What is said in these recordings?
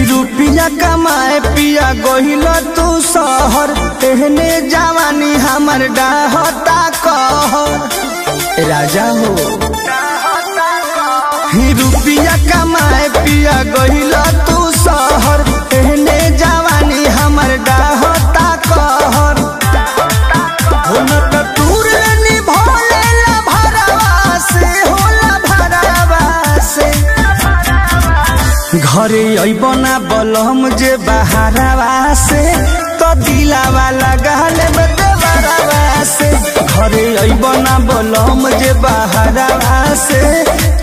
रुपया कमाए पिया गहिल तू शहर, एहने जवानी हमर डाहता कहर राजा हो। रुपया कमाए पिया गहिल तू शहर, एहने जवानी हमर डाहता कहर। घरे अइबना बलम जे बहारवा से, तो दिलावा लगाल में देवरवा से। घरे अइबना बलम जे बहारवा से,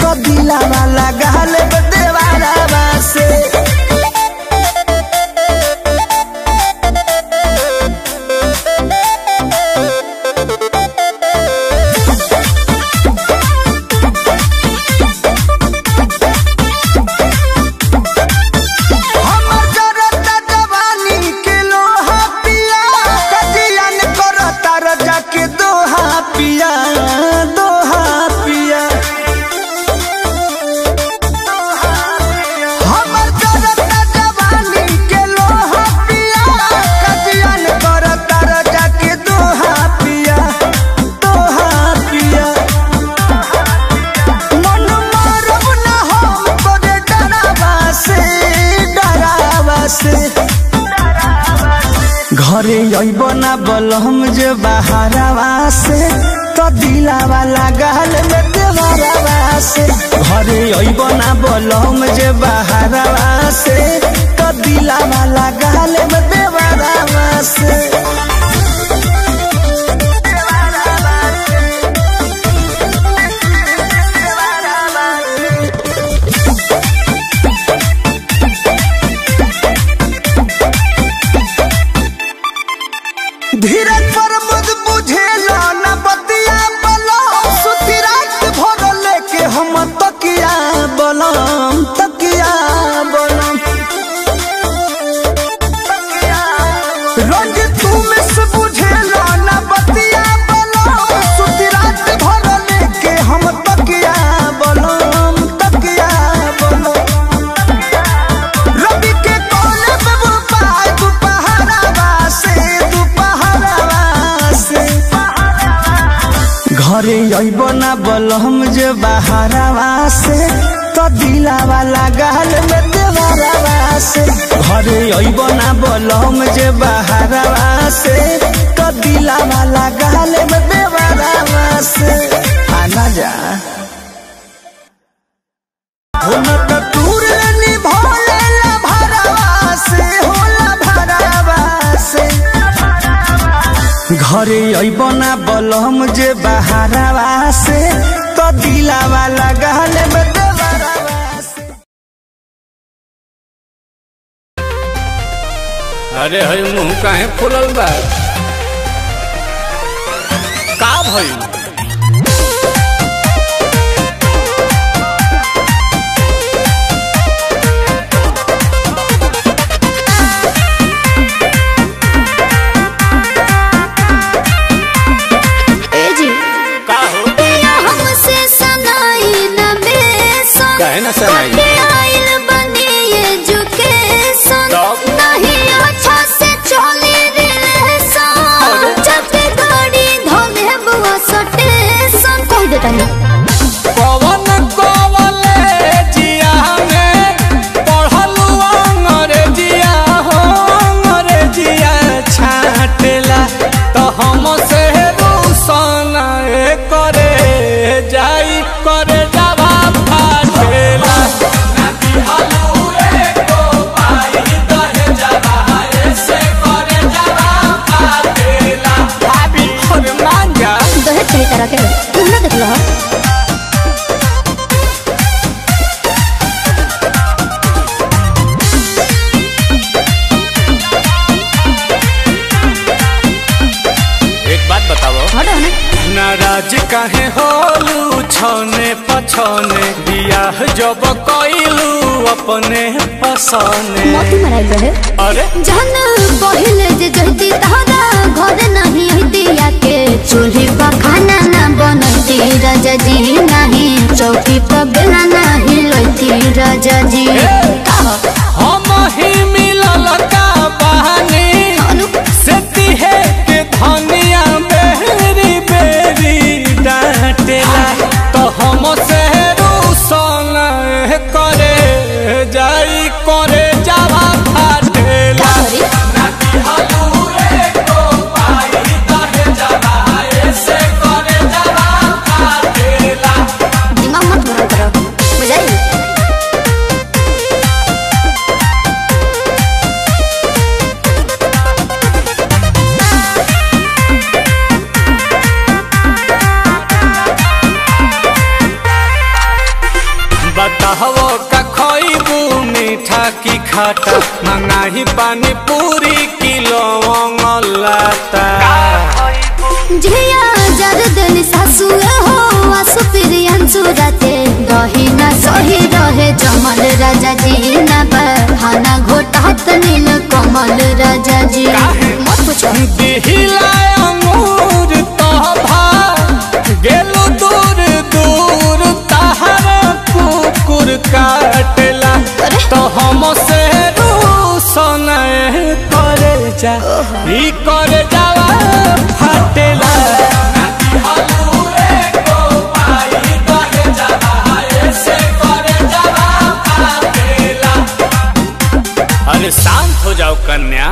तो दिलावा लगाल में देवरवा से। घरे अइबना बलम जे बहारवा से, तो दिलावा लगाल में देवरवा से। घरे अइबना बलम जे बहारवा से, तो दिलावा लगाल में देवरवा से। धीरज पर मुझ बुझेला न बतिया बलम, सुती रात भर लेके हम तकिया बलम, तकिया बलम। रोज तुम से बुझेला न बतिया बलम, सुती रात भर लेके हम तकिया बलम, तकिया बलम। रवि के कोने पे बुपाय दुपहरावा से, घरे अइबना बलम जे बहारवा से, तो दिलावा लगाल में देवरवा से। घरे अइबना बलम जे बहारवा से, तो दिलावा लगाल में देवरवा से। आना जा घरे अइबना बलम जे बहारवा से, तो दिलावा लगाल में देवरवा से। अरे हई मुँह काहे फुलल बा, का भइल? पवन कॉलेजिया में पढ़लू अंग्रेजिया हो, अंग्रेजिया छाटेला तो हम से रूसन करे जाई करे जावा फाटेला। एक बात बताओ, नाराज काहे होलू छने पछने बियाह जब कइलू अपने पसने मोती मराई रहे अरे जहन पहिले जे जहती तहरा घर नहीं दिया के चूल्ही पर खाना ना बनती राजा जी नहीं चौकी पर बेला नहीं लती राजा जी हम ही मिलल का बहाने से तिहे के धनिया बेरी बेरी डांटेला तो हम से रूसन करे जाई करे जावा फाटेला दिमाग मत गरम करो बुझाई बताहो का खोइबू मीठा की खाटा मंगाही पानी पूरी किलो लाता झिया जर दिन सासु हो आसु प्रियंसु राते दही ना सही रहे जमल राजा जी ना बहाना घोटात नील कमल राजा जी मत पूछो दिहिला अंगूर तोभा गेलू दूर दूर तहरा कुकुर काटेला तो हम से रूसन करे जा ई करे जावा फाटेला अरे शांत हो जाओ कन्या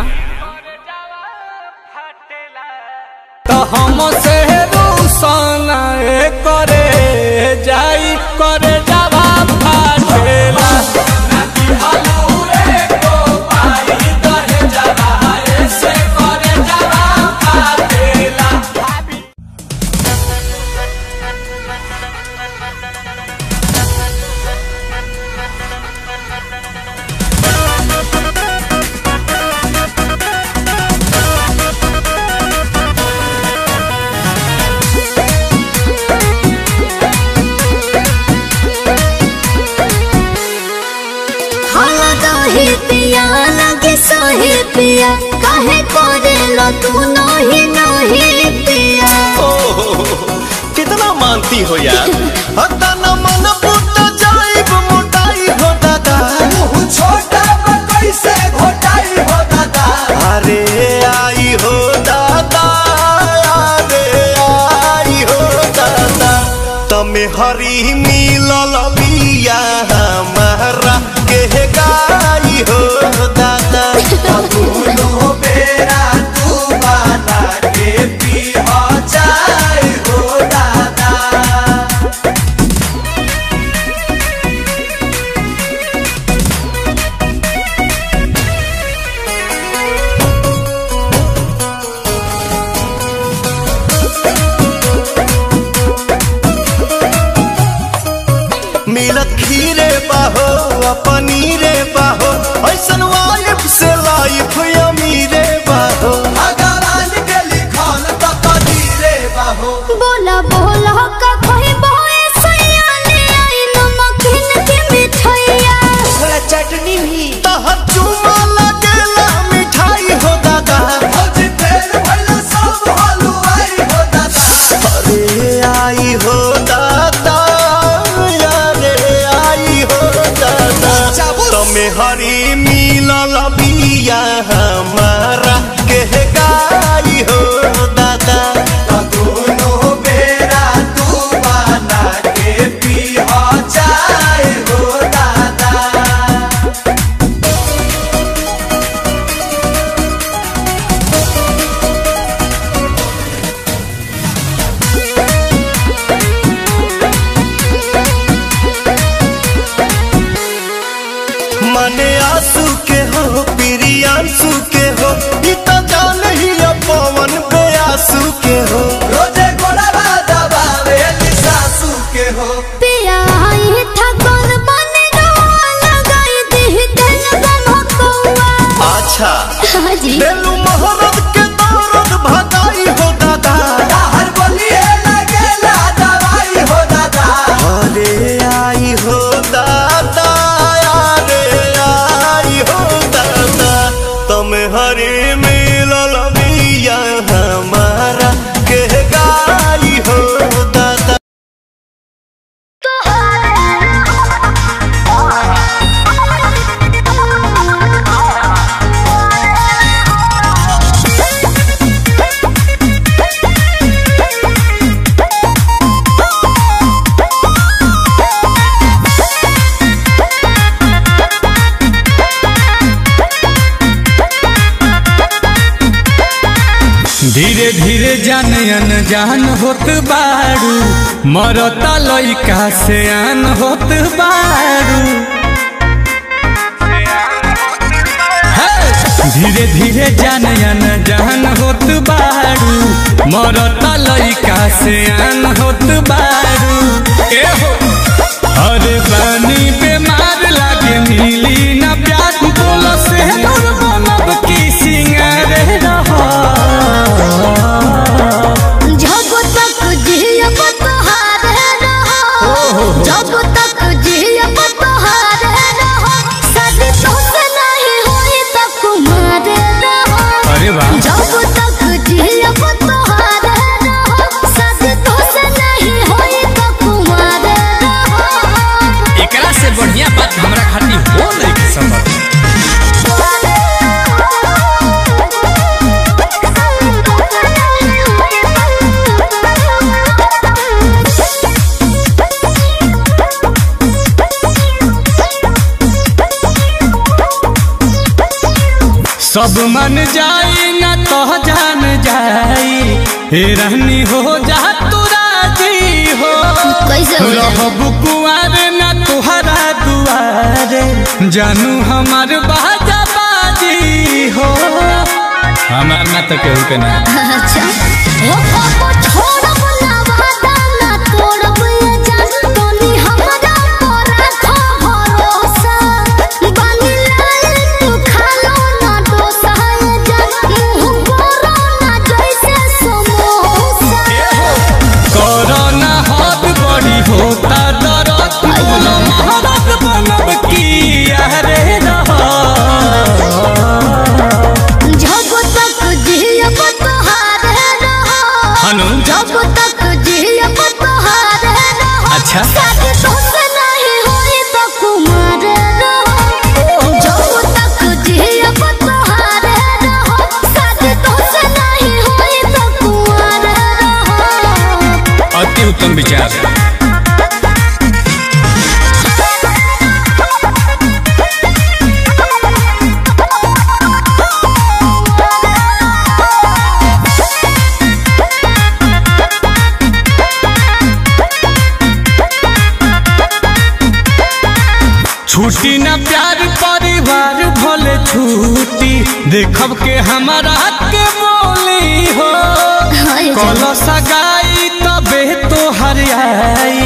तो हम से रूसन करे जाई करे जावा फाटेला पिया लगे सोहे पिया काहे करे लो तू नहीं नहीं पिया कितना मानती हो यार हता न मन पुट जाइब मोटाई हो दादा मुंह छोटा पर कैसे घोटाई हो दादा अरे आई हो दादा अरे आई हो दादा तमे हरी मिलल बिया हमारा के गाई हो दादा दोनों बेरा तू बना के पी हो जाए हो दादा मिलत खीरे बाहो पनीरे बाहो ऐसन वाइफ से लाइफ अमीरे बाहो अगरान के लिखल त कदीरे बाहो बोला बोला का कोई बोए सयाने आई नमकीन की मिठाइया थोड़ा चटनी भी तहर चुमा लगेला मिठाई हो दादा भौजी फेर भइला सब हलवाई हो दादा अरे आई हो दादा तमे हरी मिलल बिया हमारा के गाई हो दादा दोनों बेरा तू बना के पी हो जाए हो दादा मने आंसू के हो प्रियांशु के हो ई तो जान ही पवन बेआसू के हो रोजे गोड़ा दबावे सासू के हो पिया आई था कौन बने लगाई दी दिल बन कौआ अच्छा जी बेलू मोहब्बत के दौरत भगाई हो दादा हर बोलिए लगे धीरे जान अनजान होत बारू, मरता लइका से आन होत बारू। धीरे धीरे जान अनजान होत बारू, मरता लइका से आन होत बारू। अरे बानी बेमार लागे मिली ना प्यार, बोलो से दूर बनब की सिंगार रहो। जब तक जियब तोहारे रहो, जब तक जियब तोहारे रहो, शादी तोसे नहीं होई त कुमारे रहो। अरे वाह। जब तक जियब तोहारे रहो, शादी तोसे नहीं होई त कुमारे रहो। एकरा से बढ़िया बात हमरा खातिर हो नहीं के संभव। सब मन जाई ना तो जान जाई, हे रहनी हो जा तू राजी हो। कैसे हो जाए? रहबू कुआरे ना तुहरा दुआरे, जानू हमार बाजा बाजी हो। हमार ना तो केहू के ना। अच्छा ओ पापा छोड़ब ना वादा ना तोड़ब ये जान, तोनी हमरा पर रखो भरोसा। बानी लाल तू खालो ना डोसा ये जान, मुंह बोरो ना जैसे समोसा। कोरोना हाथ बड़ी होता दरद, बोलो महाराज बनब की यारे रहो। जब तक जियब तोहारे रहो, जब तक जियब तोहारे रहो। अच्छा। शादी तोसे नहीं होई त कुमारे रहो। जब तक जियब तोहारे रहो, शादी तोसे नहीं होई त कुमारे रहो। अति उत्तम विचार। छूटी ना प्यार परिवार भले छूटी, देखब के हमारा के बोली हो। कलो सगाई तबे तो हरियाई,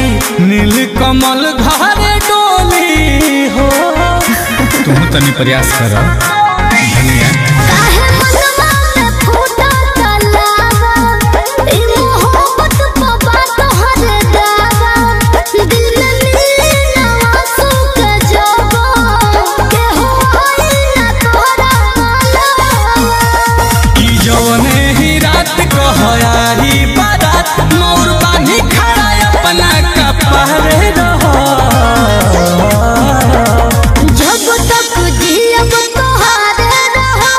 नील कमल घर डोली हो। तुम तनी प्रयास करो धनिया। काहे मनवा में फूटा तलावा, ई मोहब्बत पवा तोहरे दावा। दिल में मिली ना आंसू के जवा, केहू आई ना तोहरा मालवा। की जवने ही रात कहयारी बारात, मोर बानी खड़ा अपना कपारे रहो। जब तक जियब तोहारे रहो,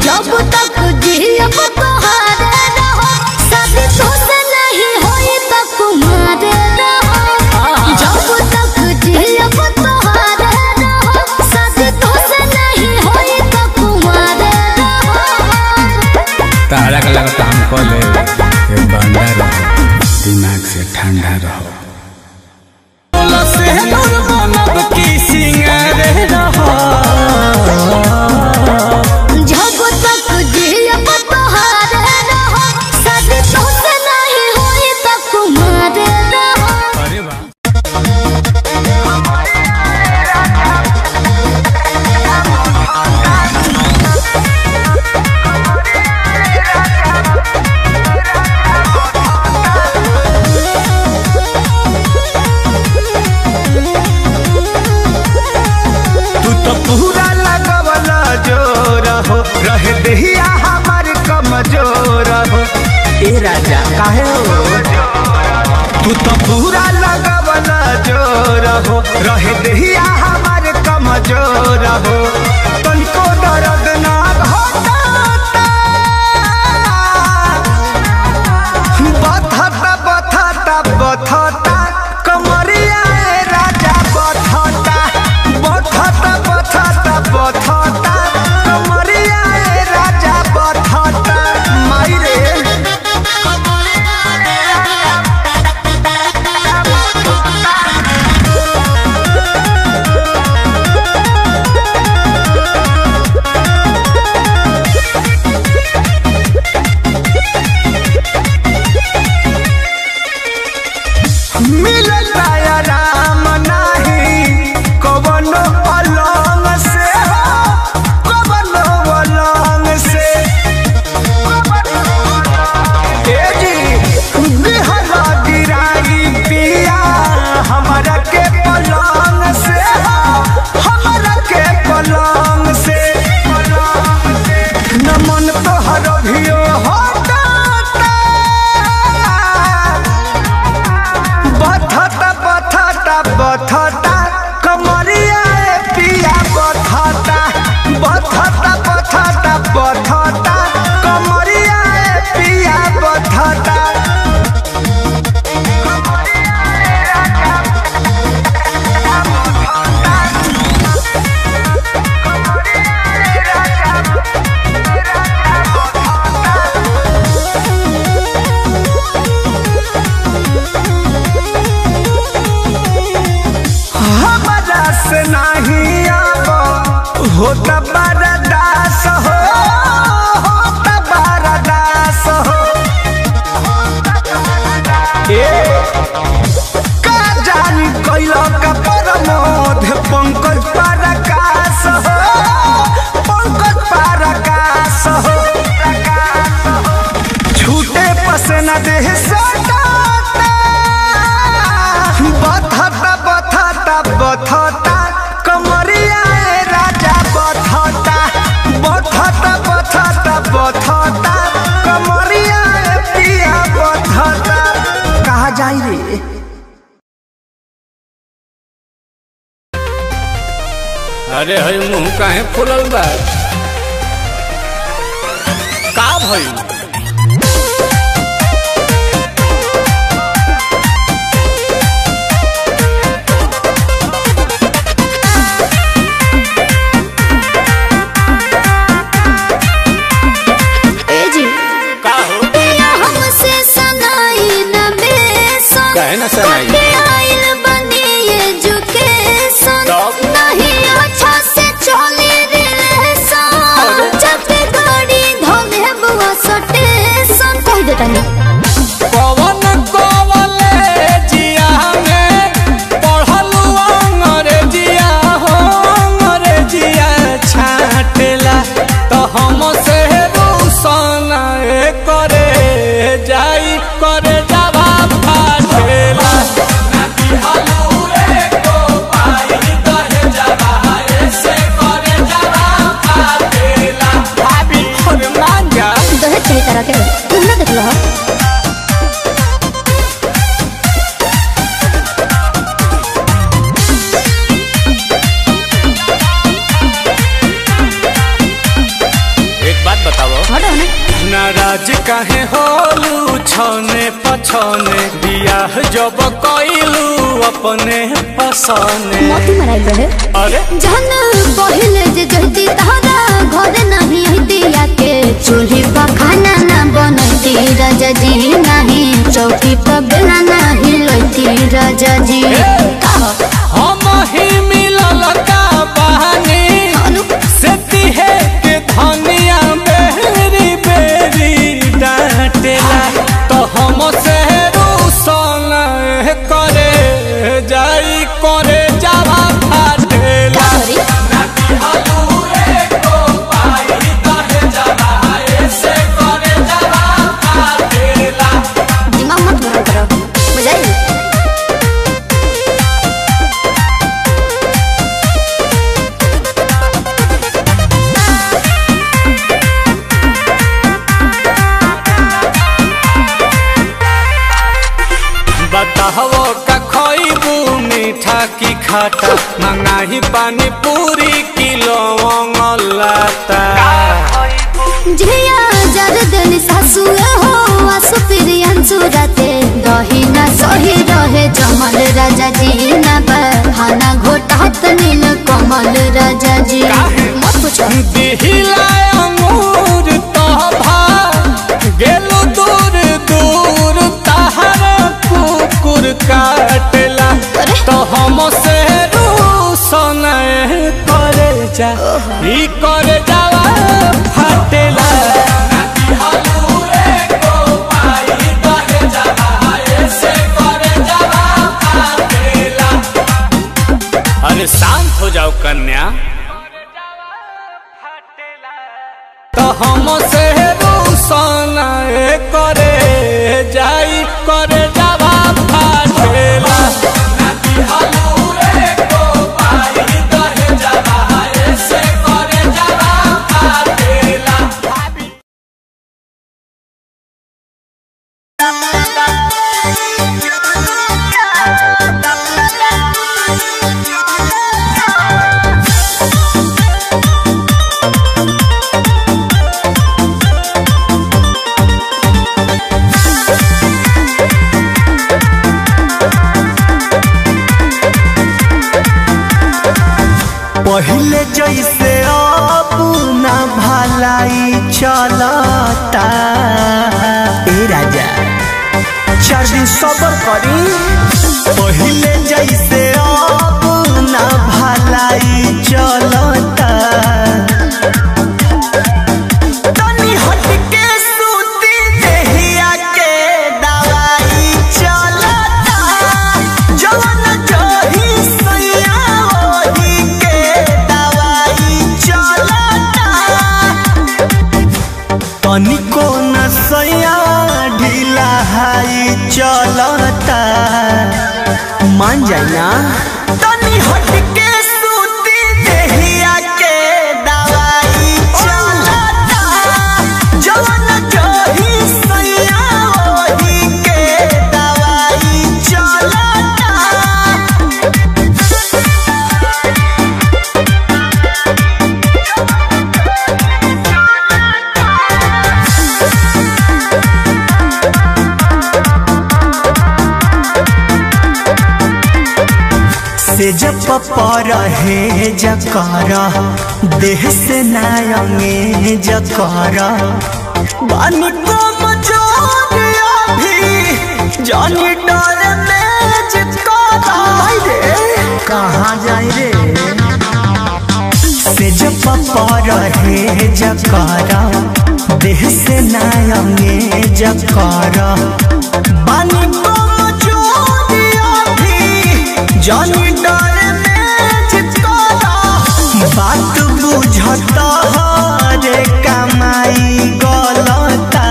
जब तक जियब तोहारे रहो, शादी तोसे नहीं होई त कुमारे रहो। जब तक जियब तोहारे रहो, शादी तोसे नहीं होई त कुमारे रहो। तारा का लगता हमको ले बंदा रहो, दिमाग से ठंडा रहो। से दूर बनब की सिंगार रहो। जब तक जियब तोहारे रहो, शादी तोसे नहीं होई त कुमारे रहो। अरे वाह। तू तो पूरा लगवला जोर हो, रहे दहिया हमार कमजोर हो। ए राजा काहे हो? तू तो पूरा लगवला जोर हो, रहे दहिया हमार कमजोर हो। तनको दर्द ना होता, बथता बथता बथता कमरिया ए राजा बथता, बथता बथता बथता कमरिया ए राजा बथता। माई रे होता बरदास हो, होता बरदास हो। का जानी कैला का परमोध पंकज परकाश हो, पंकज परकाश हो। छूटे पसेना देह सटाता, बथता बथता बथता कमरिया राजा बथता, बथता बथता बथता कमरिया पिया बथता। कहाँ जाई रे? अरे हई मुंह काहे फुलल बा? का भइल? काहे ना सनाई? आइल बनी एजुकेशन नहीं अच्छा से चले रिलेशन, जब गाड़ी धोले बुआ सटेशन कह देता नहीं। कवन कॉलेजिया में पढ़लू अंग्रेजिया हो, अंग्रेजिया छाटेला तो हम से रूसन करे जाई करे नाराज काहे होलू छने पछने, बियाह जब कइलू अपने पसने। मोती मराइल रहे। अरे जहन पहिले जे जहती तारा घर नहीं दिया के, चूल्ही पर खाना ना बनती राजा जी, नहीं चौकी पर बेला नहीं लती राजा जी। हम ही मिलल का बहानी से तिहे के धनिया बेरी बेरी डांटेला तो हम से रूसन करे जाई करे जावा फाटेला। दिमाग मत गरम करो, बुझाई? बताहो का खइबू मीठा की खाटा, मंगाही पानी पूरी किलो लाता। झिया जर दिन सासु हो आसु प्रियंसु राते, दही ना सही रहे जमल राजा जी, ना बहाना घोटात नील कमल राजा जी। मत पूछो दिहिला अंगूर तो भा गेलू दूर दूर, तहरा कुकुर काटेला तो हम से रूसन करे जा ई करे जावा फाटेला। अरे शांत हो जाओ कन्या। तो हम से रूसन करे जाई करे जावा फाटेला। पहले जैसे अब ना भलाई चलता। ए राजा 4 दिन सबर करी, पहले जैसे अब ना भलाई चलता। मान जाए ना तनी हट के सूती देहिया के दवाई चलता जवन जही सैया ओही के दवाई चलता। से जब पर है जकर देह से नायंगे जकर बानी को मजोरिया भी जानी डर में जिकरा रे कहाँ जाए रे से जब पर है जकर देह से नायंगे जकर बानी को मजोरिया भी जानी बात बुझता रे कमाई गलता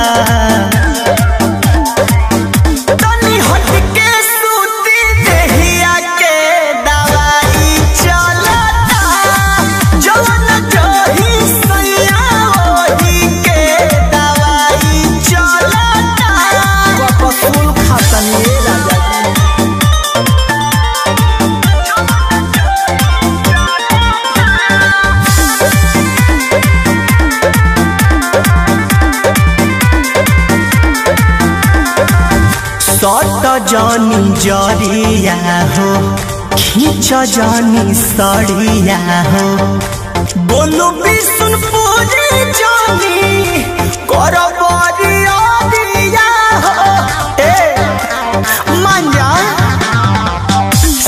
तनी हट के सूती देहिया के दवाई चलता जवन जही सैया ओही के दवाई चलता। कपसूल खातन ये राजा सट जानी जरिया हो खींच जानी सड़िया हो बोलो विष्णु पूरी जानी कर बरिया दिया हो ए मान जा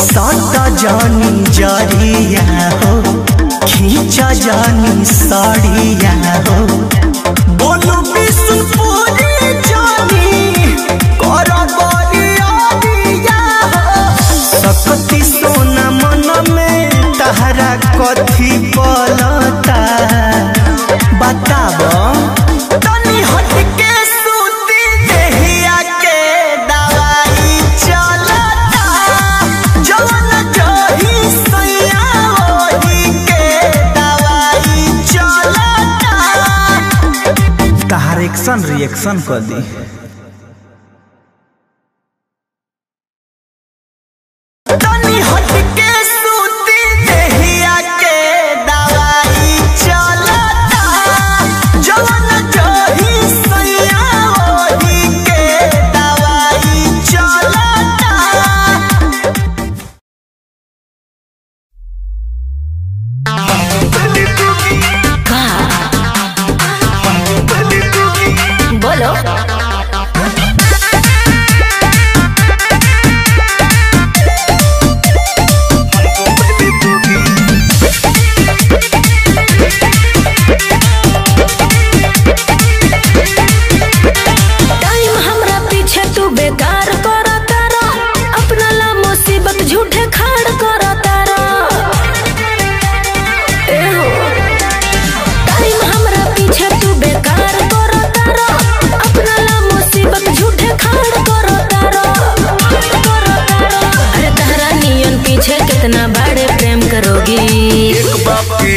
सट जानी जरिया हो खींच जानी सड़िया हो बोलो विष्णु पूरी जानी सकती सोना मन में तहरा कथी पलता बताब तनी हट के सूती देहिया के दवाई चलता जवन जही सैया ओही के दवाई चलता। तहार एक्शन रिएक्शन कर दी तनी हट के सूती देहिया के दवाई चलता जवन जही सैया ओही के दवाई चलता। बोलो कितना बड़े प्रेम करोगी। एक बाप के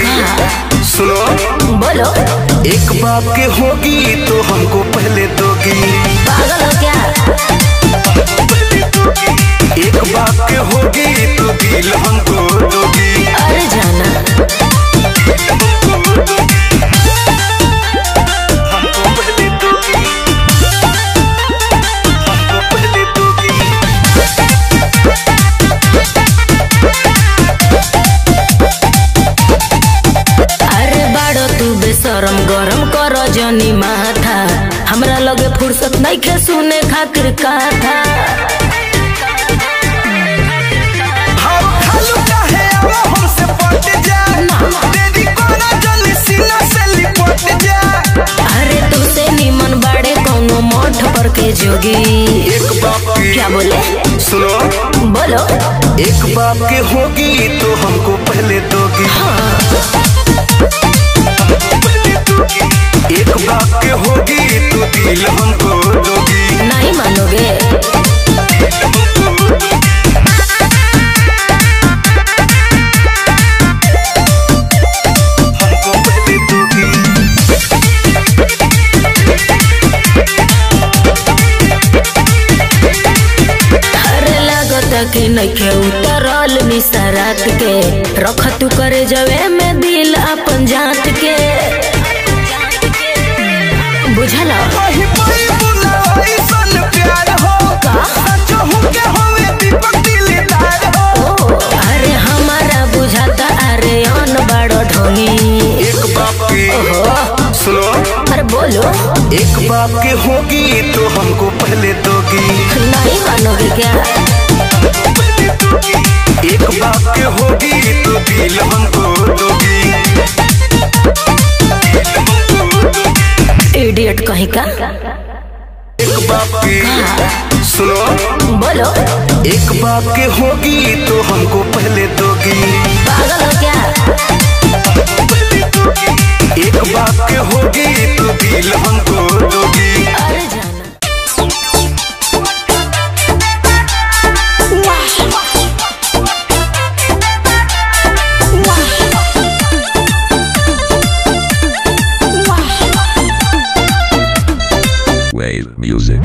सुनो बोलो एक बाप के होगी तो हमको पहले दोगी। पागल हो क्या? एक बाप के होगी तो दिल हमको दोगी। अरे जाना हमको पहले दोगी, हमको पहले दोगी। अरे बाड़ो तू बेशरम गरम कर जनी माथा हमरा लगे फुर्सत नहीं खे सुने खातिर कथा। अरे तुझसे निमन बाड़े कौनो मठ पर के जोगी। एक बाप के क्या बोले सुनो बोलो एक बाप के होगी तो हमको पहले दोगी। हाँ। एक बाप के होगी तो दिल हमको दोगी। नहीं मानोगे राजा की नइखे उतरल निसरात के रख तू करे जवे में दिल अपन जात के बुझला अरे हमारा बुझाता अरे अन बड़ो ढोंगी एक बाप की सुनो अरे बोलो एक बाप की होगी तो हमको पहले दोगी नहीं मानोगे क्या एक बाप की होगी तो दिल हमको दोगी इडियट कहीं का एक बाप की सुनो बोलो एक बाप की होगी तो हमको पहले दोगी पागल हो क्या एक बाप की होगी तो दिल हमको दोगी अरे जाना Wave music.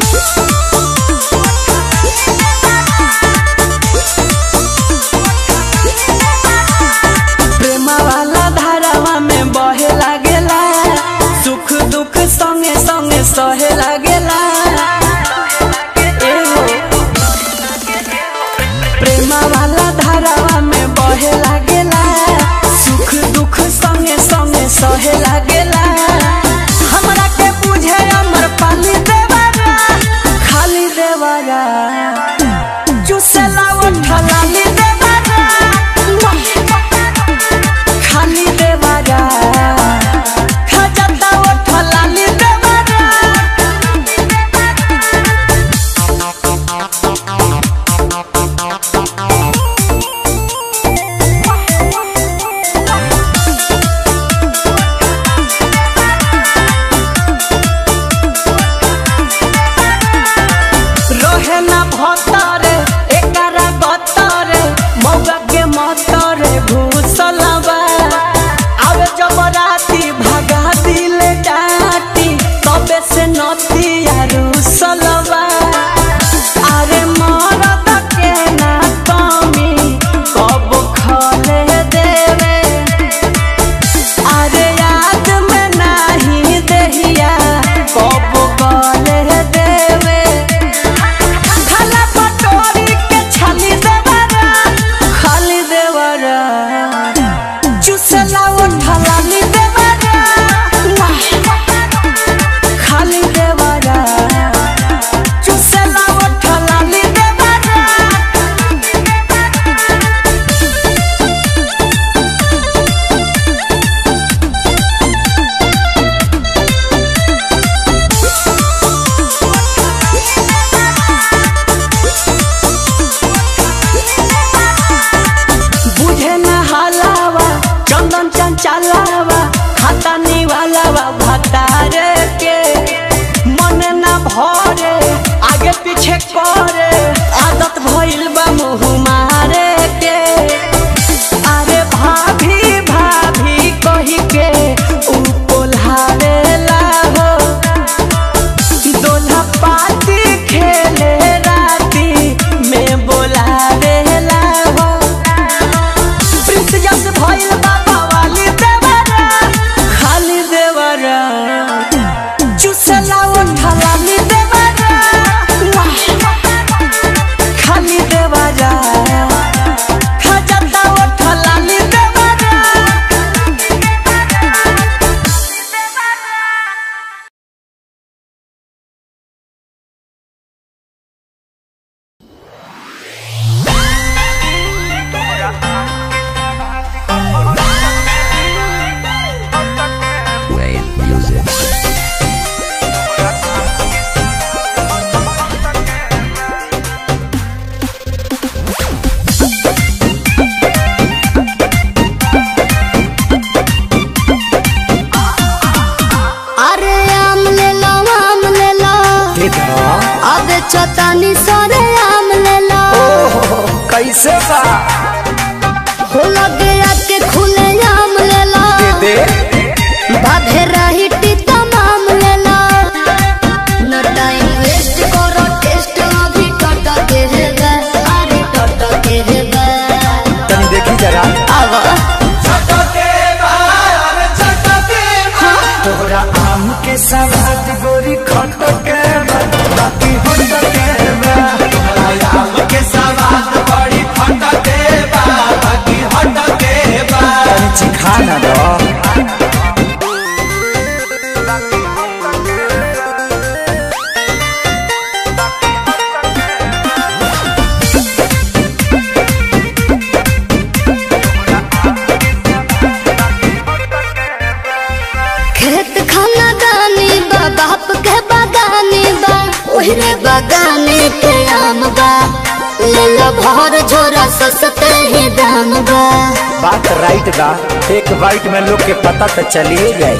प्रेमा वाला धारावा में बहे लागेला सुख दुख संगे संगे सहे लागेला प्रेमा वाला धारावा में बहे लागेला सुख दुख संगे संगे सहे लागेला हमरा के बुझे अमर पाली देवारा खाली देवारा चुसेला उठला ली देवारा खाली देवारा खजता उठला ली देवारा रोहे ना भतरे एकरा गतरे मौगा के मतरे घुसलवा आवे जब राती भागा दिले डाटी तबे से नती रुसलवा अरे मरद के ना कमी कब खले देवे अरे याद में नहीं देहिया कब गले देवे खाला पटोरी के छाली देवरा खाली देवरा चुसला उठला ली देवरा खाली देवरा चुसला उठला ली देवरा बुझे न हलावा चंदन चंचलावा खाता निवालावा भतारे के मन न भरे आगे पीछे करे आदत भइल बा मुँह मारे के अरे भाभी भाभी कही के उ कोल्हारेला हो दोल्हा पाती खेले राती में बोला देला हो प्रिंस जस भइल बाबा वाली देवरा खाली देवरा चुसला उठला ली देवरा खाली देवरा खजता उठला ली देवरा Wave music. अरे आम ले लो अब चतानी सरे आम ले लो कैसे बा हो लगे आके खुले आम ले लो बाधे रही तमाम ले लो न टाइम वेस्ट करो टेस्ट अभी टट के है अरे टट ओहरे बगाने के आम बा, ले लो भर झोरा सस्ते ही दाम बा। बात राइट बा, एक बाइट में लोग के पता तो चलिए जाए।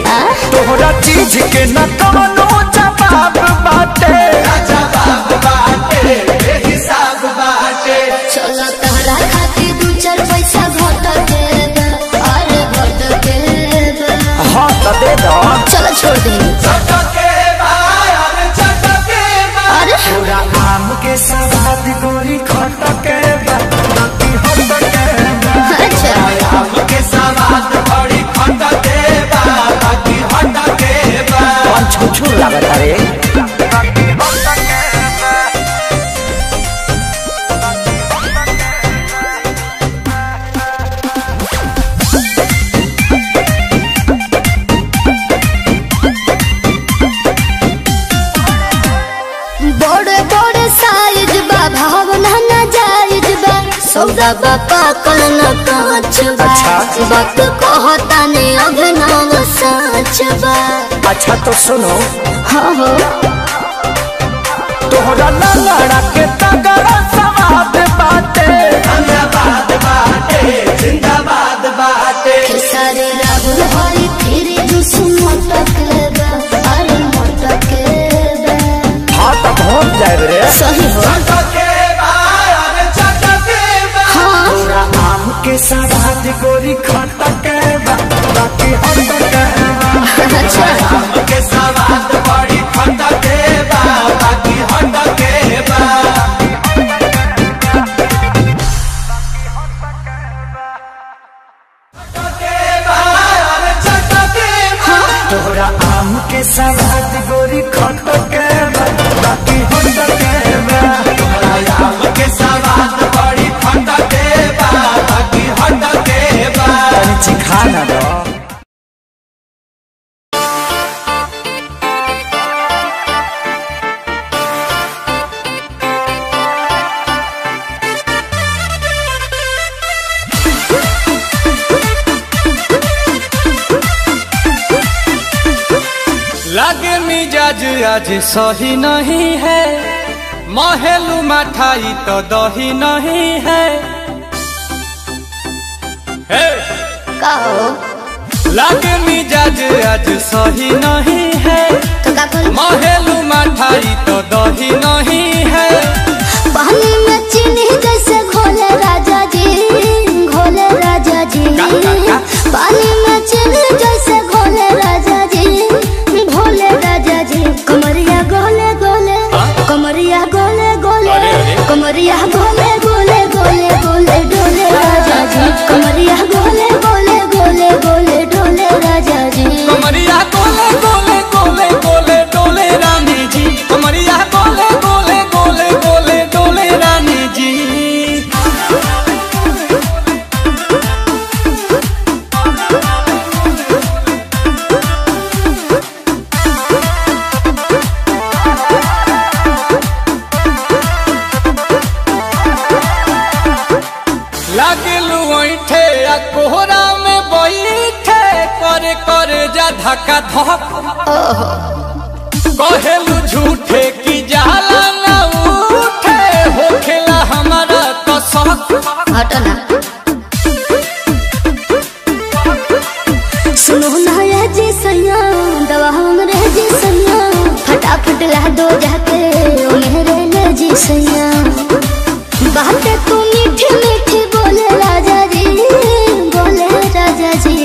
तोहरा चीज के न कवनो जवाब बाटे, जवाब बाटे, हिसाब बाटे। चलो तोहरा खातिर दू चार पैसा घट के बा, अरे घट के बा। हाँ तो दे दो। चलो छोड़ दे। पूरा आम के सवाद गोरी खटके बा, बाकी हटके बा। अच्छा आम के सवाद बड़ी खटके बा, बाकी हटके बा। कौन छुछू लागत रे? सौदा बापा कल न कांच बा, बात कहता ने अभिनव साच बा। अच्छा तो सुनो। हाँ हो तोहरा लंगड़ा के तगड़ा सवाद बाटे, जिंदाबाद बाटे, जिंदाबाद बाटे। सारे राहुल हरी फिर जुस मटक बा, अरे मटक बा। हाँ तो पहुँच जाए रे। सही हो आम के सवाद गोरी खटके बा, बाकी हटके बा। अच्छा आम के सवाद बड़ी खटके बा, बाकी हटके बा। तोहरा आम के सवाद गोरी खटके बा, बाकी हटके बा। आम के सवाद बड़ी खटके बा, बाकी हटके बा। तनी चिखा ना दो। लागे मिजाज आज सही नहीं है, महलू मठाई तो दही नहीं है। हे! कहो लागे मिजाज आज सही नहीं है, तो का करूं? महलू मठाई तो दही नहीं है। पानी में चीनी जैसे घोले राजा जी, घोले राजा जी। का? पानी में चीनी जैसे घोले राजा जी, घोले राजा जी। कमरिया गोले गोले, कमरिया गोले गोले, अरे, अरे। कमरिया गोले गोले गोले गोले डोले राजा जी। कमरिया गोले गोले गोले गोले डोले राजा जी। कमरिया गोले गोले गोले गोले डोले रानी जी। कमरिया गोले गोले गोले गोले डोले रानी जी। लागलू ऐठे आ कोहरा में बैठे, करे करे जा धक्का धक। कहेलू झूठे की जाला ना उठे, होखेला हमारा तो शक। हटो ना। सुनो ना ये जी सैया, दवा हमरे जी सैया, फटाफट ला दो जाके ओ मेरे ले जी सैया। बातें तू मीठी मीठी बोले राजा जी, बोले राजा जी।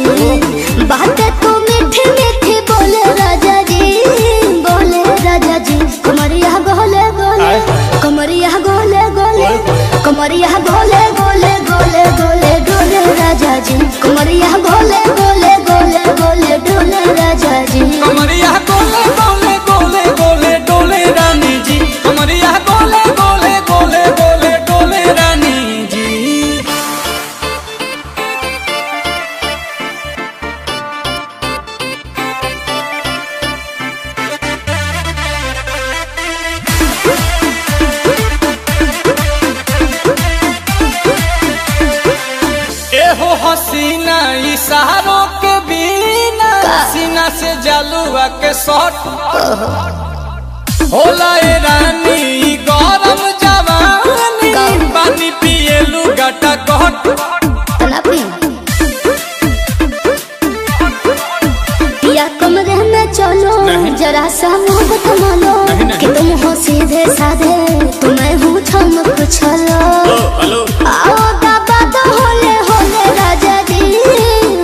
बातें तू मीठी मीठी बोले राजा जी, बोले राजा जी। कमरिया गोले गोले, कमरिया गोले गोले, कमरिया गोले गोले गोले गोले डोले राजा जी। कमरिया गोले गोले गोले गोले डोले राजा जी। कमरिया गोले गोले गोले गोले डोले रानी जी। कमरिया गोले गोले गोले गोले डोले रानी जी। एहो हसीना इशारों के बिना, सीना से जलुआ के शॉट। होला ए रानी गरम जवानी पानी पिए लुगाटा कट या कमरे में चलो जरा सा मोहब्बत मानो कि तुम हो सीधे साधे तुम्हें हूँ छम कुछलो आओ बाबा तो होले होले राजा जी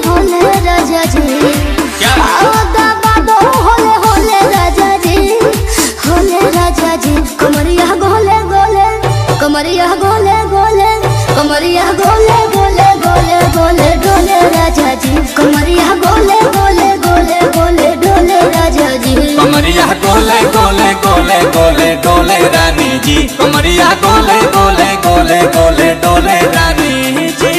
होले राजा जी आओ बाबा तो होले होले राजा जी होले राजा जी कमरिया गोले गोले कमरिया गोले गोले कमरिया गोले गोले गोले गोले डोले राजा जी कमरिया गोले गोले गोले गोले डोले राजा जी कमरिया गोले गोले गोले गोले डोले रानी जी कमरिया गोले गोले गोले गोले डोले रानी जी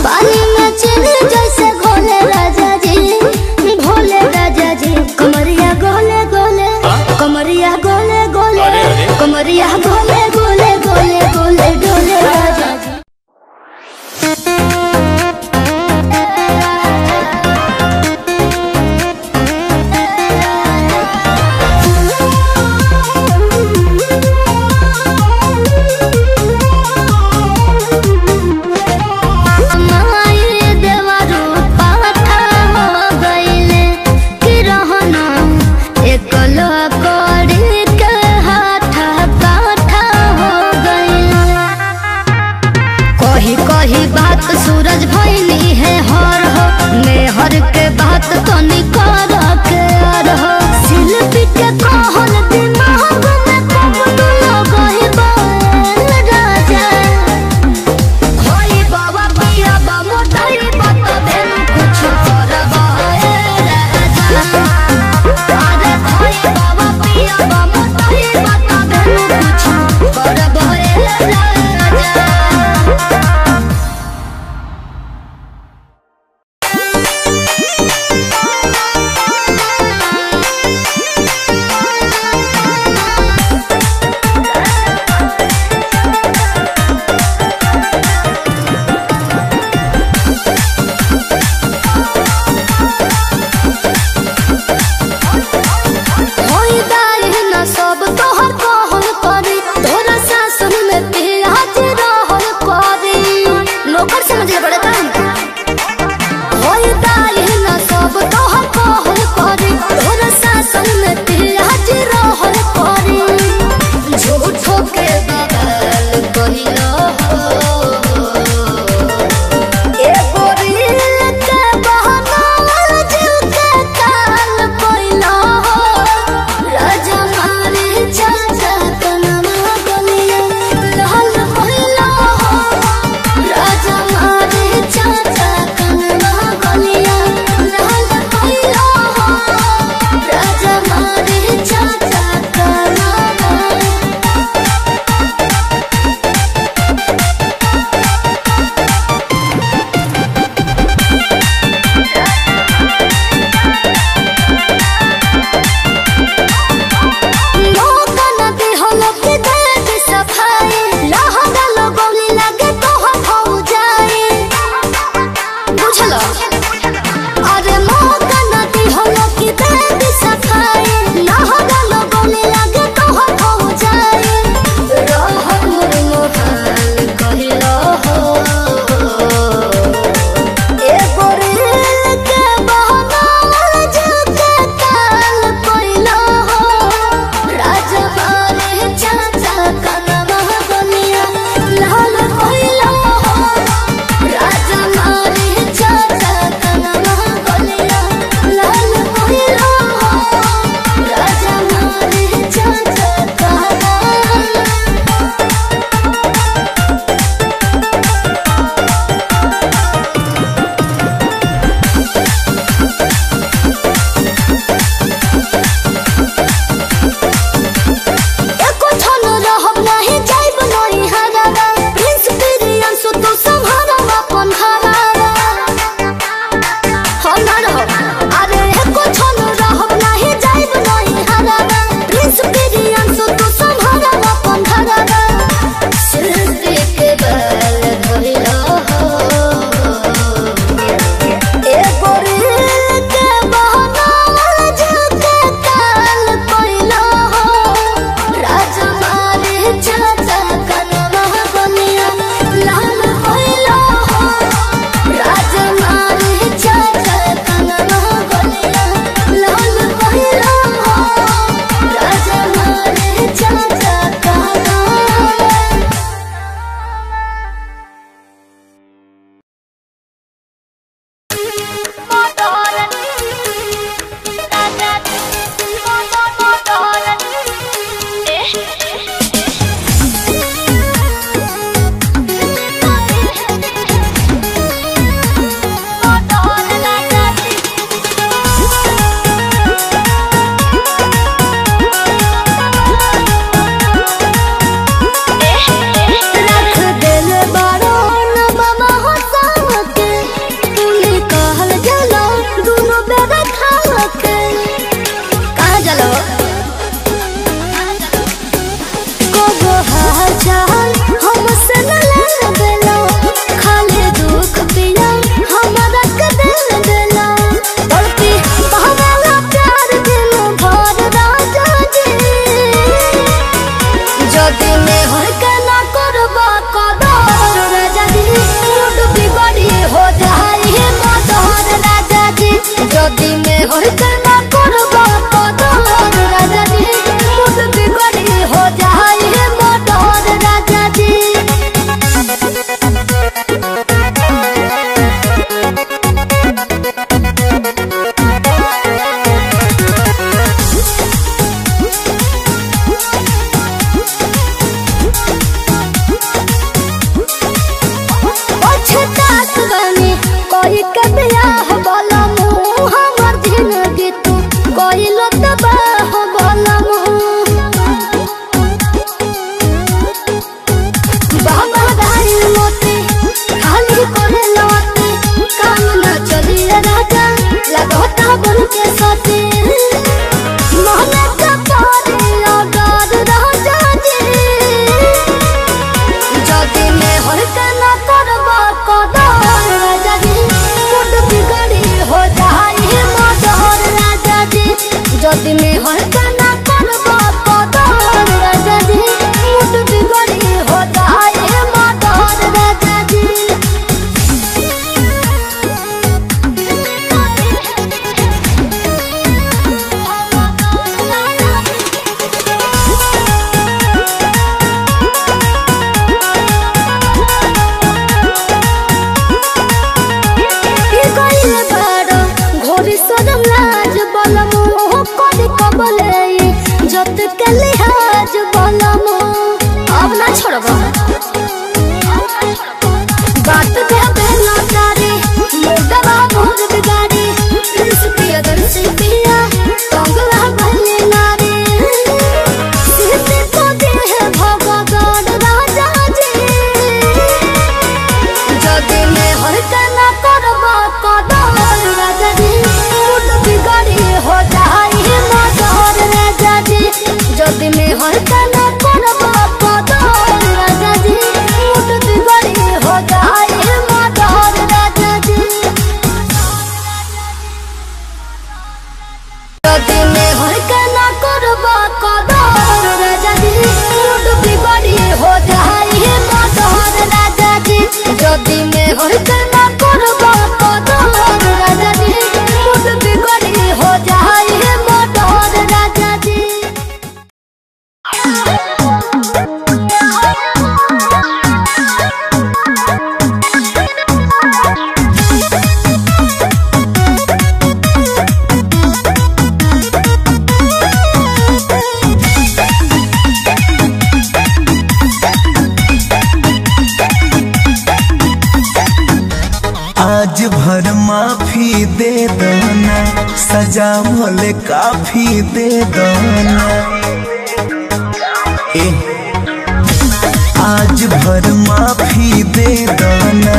पानी में चीनी जैसे घोले राजा जी भोले राजा जी कमरिया गोले गोले कमरिया गोले गोले कमरिया गोले गोले गोले गोले डोले राजा जी आज भर माफी दे दना, सजा भले काफी दे दना। आज भर माफी दे दना,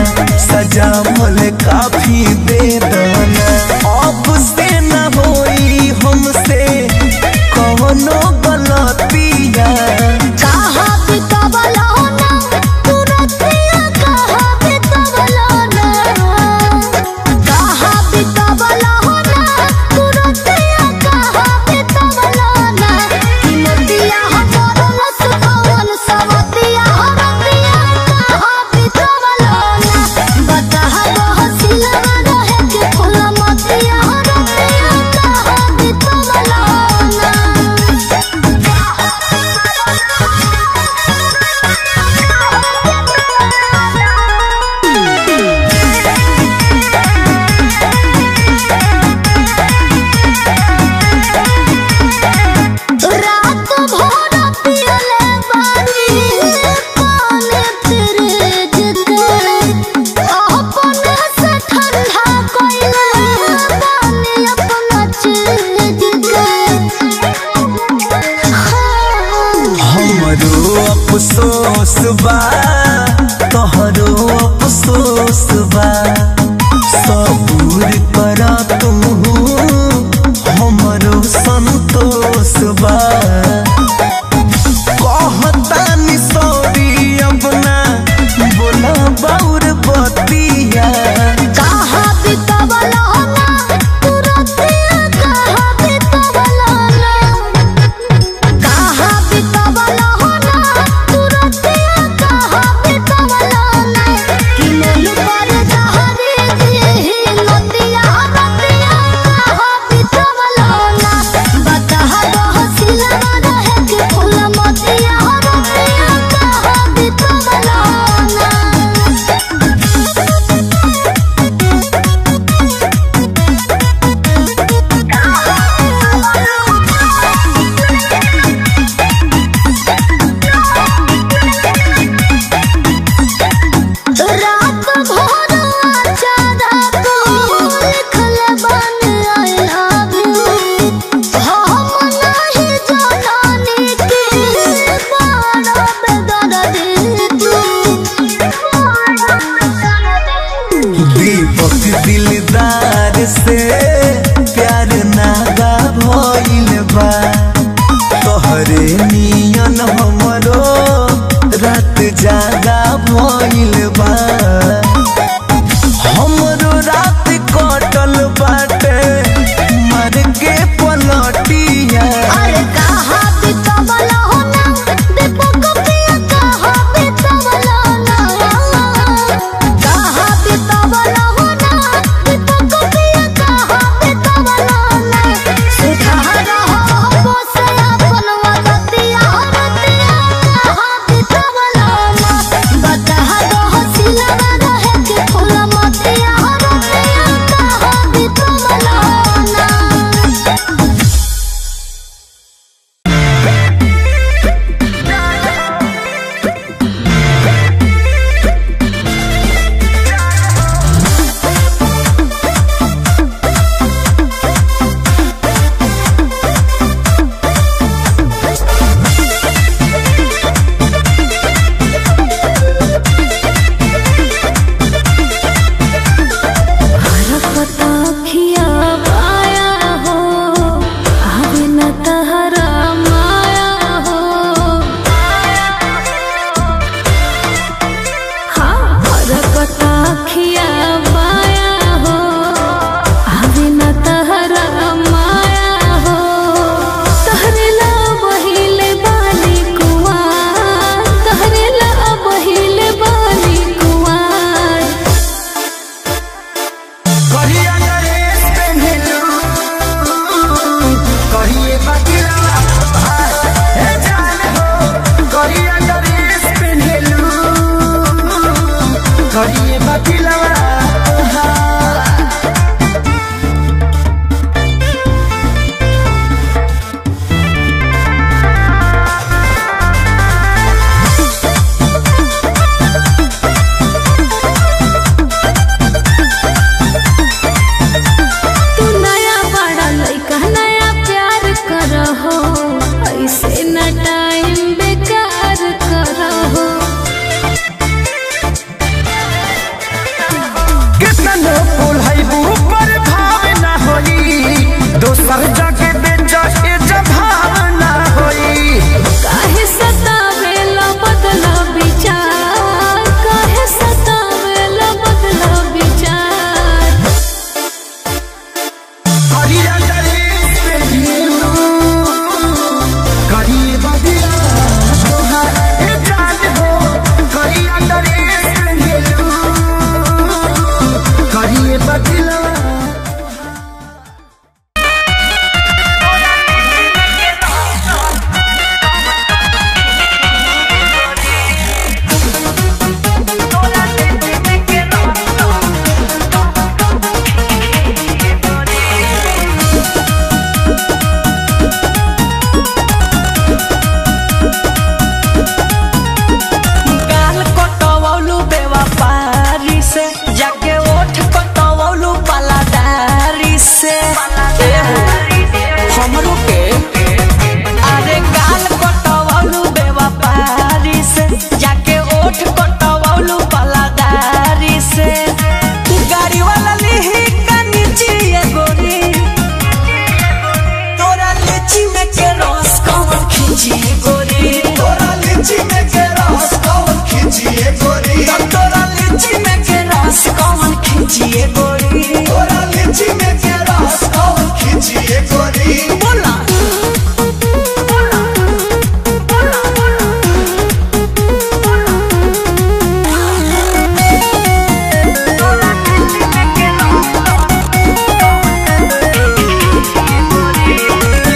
सजा भले काफी दे दना। अब से न होई हमसे कौनो गलतिया। बता बा तोहरे नियन हमरो रात जागा भइल बा हमरो रात कटल बाटे मर के पलटिया अरे कहाँ बितवला हो ना दीपक पिया कहाँ बितवला ना कहाँ बितवला हो ना दीपक पिया कहाँ बितवला ना सुधार हो बसे अपन वगतिया कहाँ बितवला ना बता दो सिलवा रहे कि फूल मतिया कहाँ बितवला ना।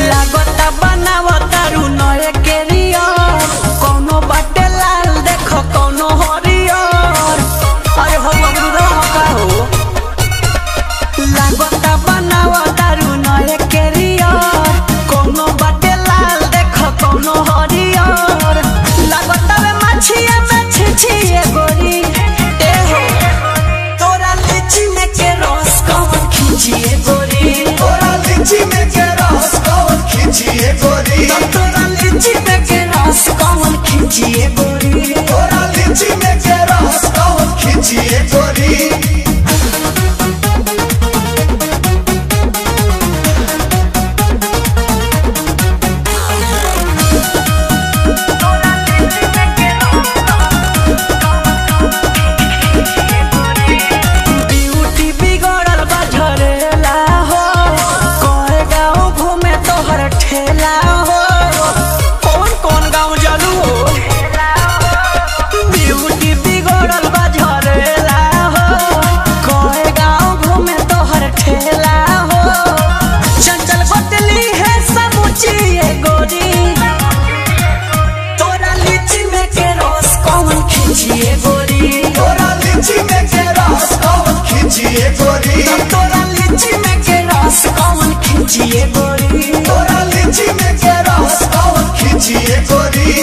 लागता बनावतारू नए के खींचिए गोरी, तोरा लीची में के रस कौन खींचिए गोरी।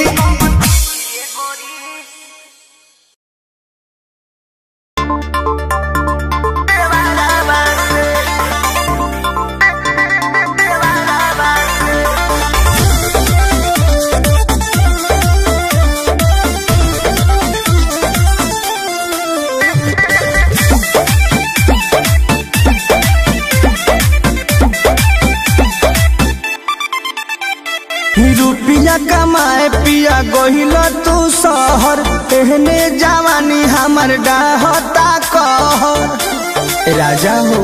रुपया कमाए पिया गोहिल तू शहर, एहने जवानी हमर डाहता कहर राजा हो।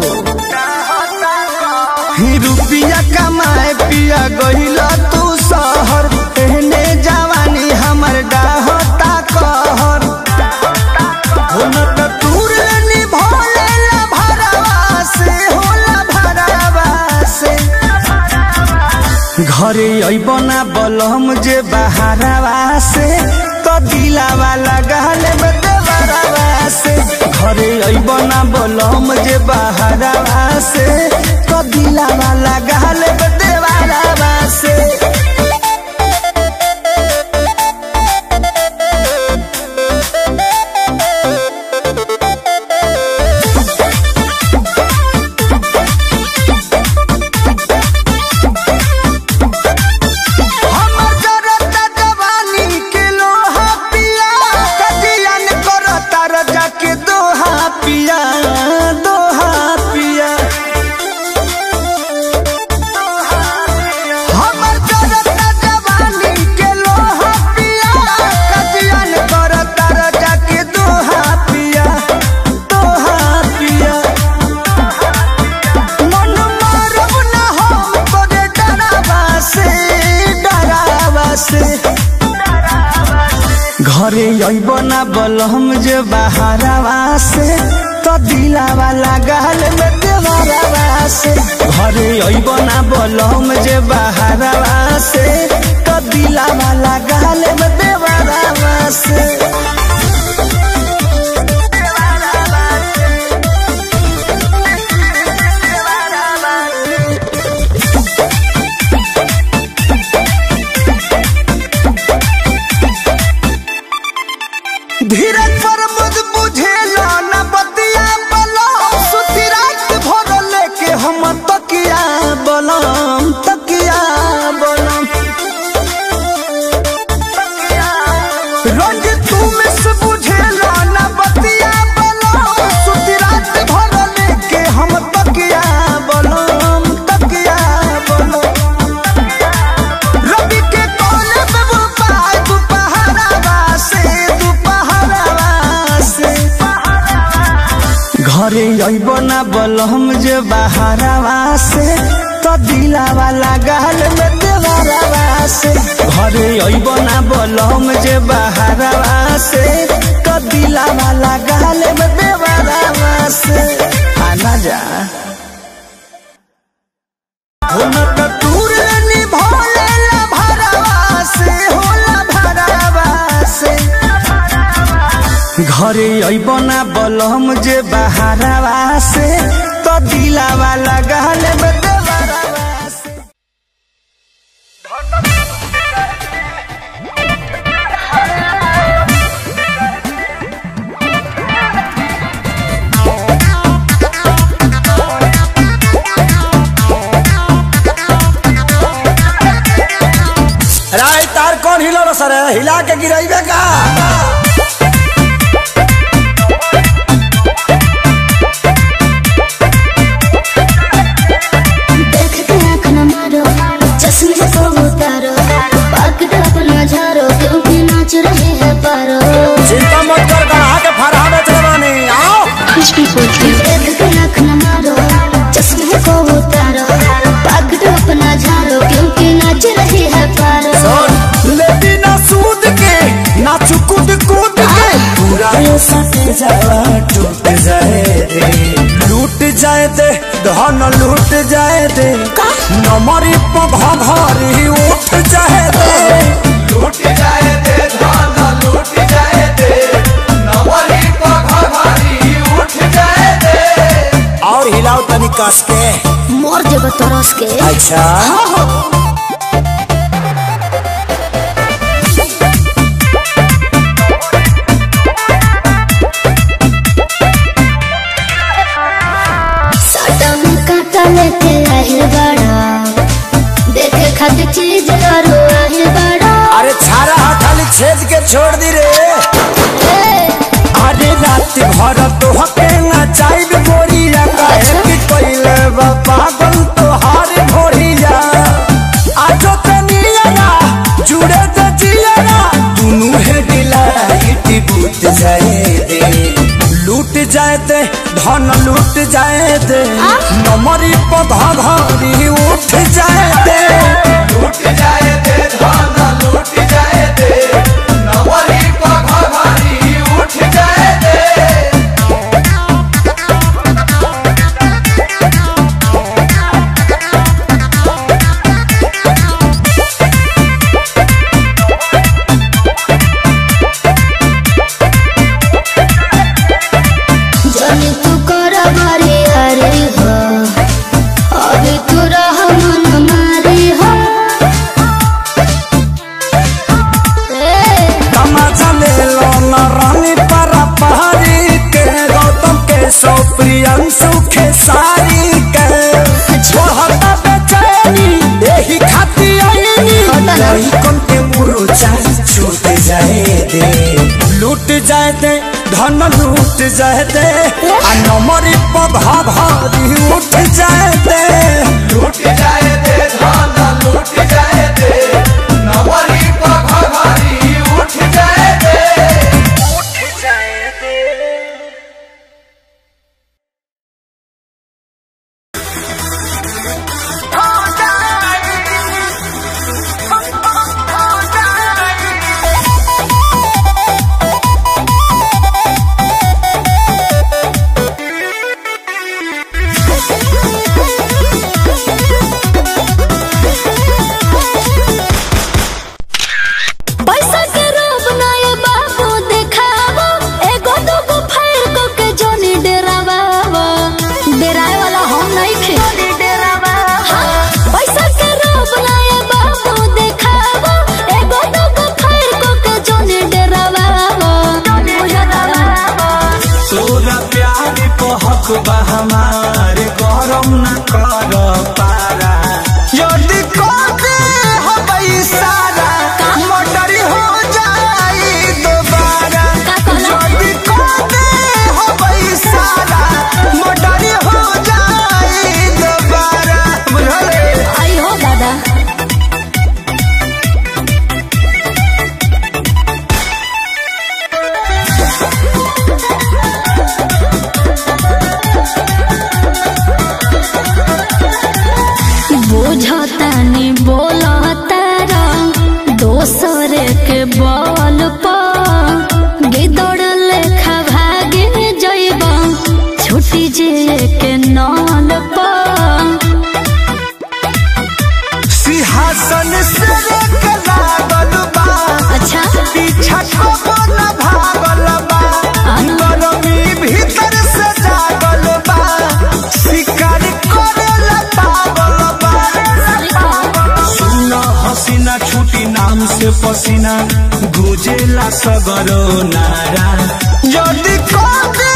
रुपया कमाए पिया गोहिल तू शहर, एहने जवानी हमर डाहता कहर। टूर भोले ला भरवा से होला भरवा से, घरे अइबना बलम जे बहारवा से, तो दिलावा लगाल में देवरवा से। घरे अइबना बलम जे बहारवा से, तो दिलावा लगाल में देवरवा से। घरे अइबना बलम जे बहारवा से, तो दिलावा लगाल में देवरवा से। घरे अइबना बलम जे बहारवा से, तो दिलावा लगाल में देवरवा से। धीरज पर मुझ बुझेला न बतिया बलम, सुती रात भर लेके हम तकिया बलम, तकिया बलम। रंग तू में से बुझेला न बतिया बलम, सुती रात भर लेके हम तकिया बलम, तकिया बलम। रवि के कोले में वो पाए दोपहरवा से, घरे अइबना बलम जे बहारवा से, तो दिलावा लगाल में देवरवा से। घरे अइबना बलम जे बहारवा से, तो दिलावा लगाल में देवरवा से। आना जा टूर भोले ला भरवा से, होला भरवा से। घरे अइबना बलम जे बहारवा से, तो दिलावा लगाल में देवरवा से। राय तार कौन हिलो सर, हिला के गिराइबे का? चश्मे को उतारो, पकड़ अपना झारो, क्योंकि नाच रहे हैं पारो। चिंता मत कर, गढ़ा के फरहा बेच रवानी। आओ कुछ भी बोलते देख के आँख न मारो, चश्मे को उतारो, पकड़ अपना झारो, क्योंकि नाच रहे हैं पारो। लेती ना सूद के ना चुकुद कूद के, पूरा ये सट जावा टूट जाए दे, लूट जाए दे धन लूट जाए दे, नमरी पघरी उठ जाए दे, लूट जाए दे धन लूट जाए दे, नमरी पघरी उठ जाए दे। और हिलाओ तनी कस के मोर दे देगा तरस के। अच्छा सटम काटा लेके आहिल बड़ा, देखे खातिर चीज करो आहिल बड़ा। अरे छारा खाली छेद के छोड़ दी रे। अरे रात भर तो हके ना चाहिए बोरिया काहे कि कोइले बा पागल तो हार भोरिया। आजो तनिया ना जुड़े तो जिया ना, दुनू है डिलाइट बूट जाए दे। लूट जाए दे धन लूट जाए दे, नमरी पधा घरी उठ जाए दे। लूट जाए दे धन लूट जाए दे, नवरी पघारी उठ जाए दे। जनी तू कर बारी हरी हो, अभी तू रह मन मारी हो। तमाचा ले लो न रानी परा पहाड़ी के, गौतम के सो प्रियंशु के सारी के। छोहता बेचैनी यही खाती आईनी, नहीं कम के मुरुचा छूट जाए दे। लूट जाए दे धन लूट जाए दे, आ नमरी पधा भारी उठ जाए दे। लूट जाए दे धन लूट जाए दे, नवरी पघारी उठ जाए दे। पैसा के रोब ना ये बाबू देखावो, एगो दूगो फायर को के जोनी डेरावावो। डेराए वाला हम नहीं थे। हाँ, पैसा के रोब ना ये बाबू देखावो, एगो दूगो फायर को के जोनी डेरावावो। तोरा प्यार को हक बा हमारे, गरम न कर पारा। यदि कहते हो सारा मोटरी हो जाई दोबारा। यदि कहते हो सारा मोटरी हो जाई दोबारा। बुझले आई हो दादा। बुझतानी बोलतारा दोसर के बल पर, गिदड़ लेखा भागे जइब छुटी जे के नल पर। सिंहासन से के लागल बा, अच्छा पीछा कबो न भागल बा। गरमी भीतर से जागल बा, शिकार करेला पागल बा। सुन हसीना छुटी नाम से पसीना, गुजेला सगरो नारा। यदि कहते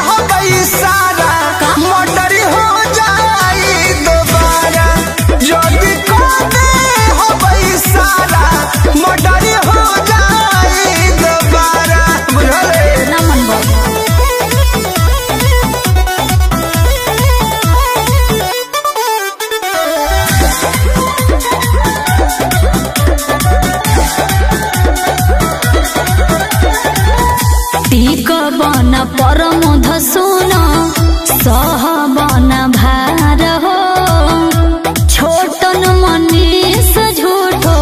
हो सारा मोटरी हो जाई दोबारा। यदि कहते हो सारा मोटरी हो जाई दोबारा। बुझले ना मन बा। टीक बन परमध सुन, सह बन भार हो। छोटन मनीष झूठो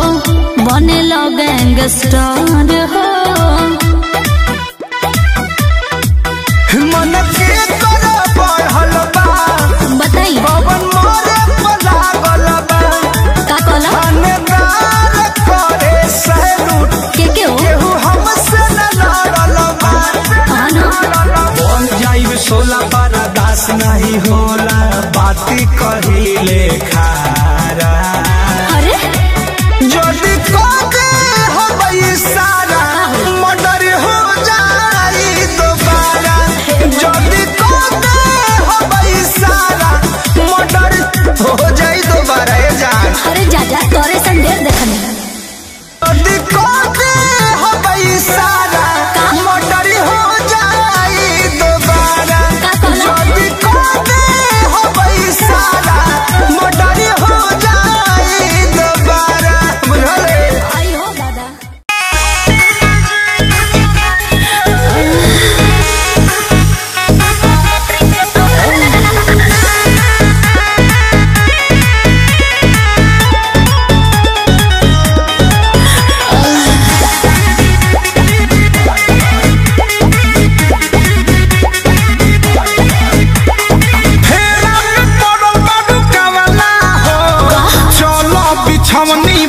बने गैंगस्टर हो। मन के कर बढ़ल बा, बताई पवन मोरे लागल बा। का कहला? थानेदार करे सैलूट, के हो? केहू हमसे न लड़ल बा। हाँ ना? बन जाइब 16 बरदास नहीं होला, बाती कहिले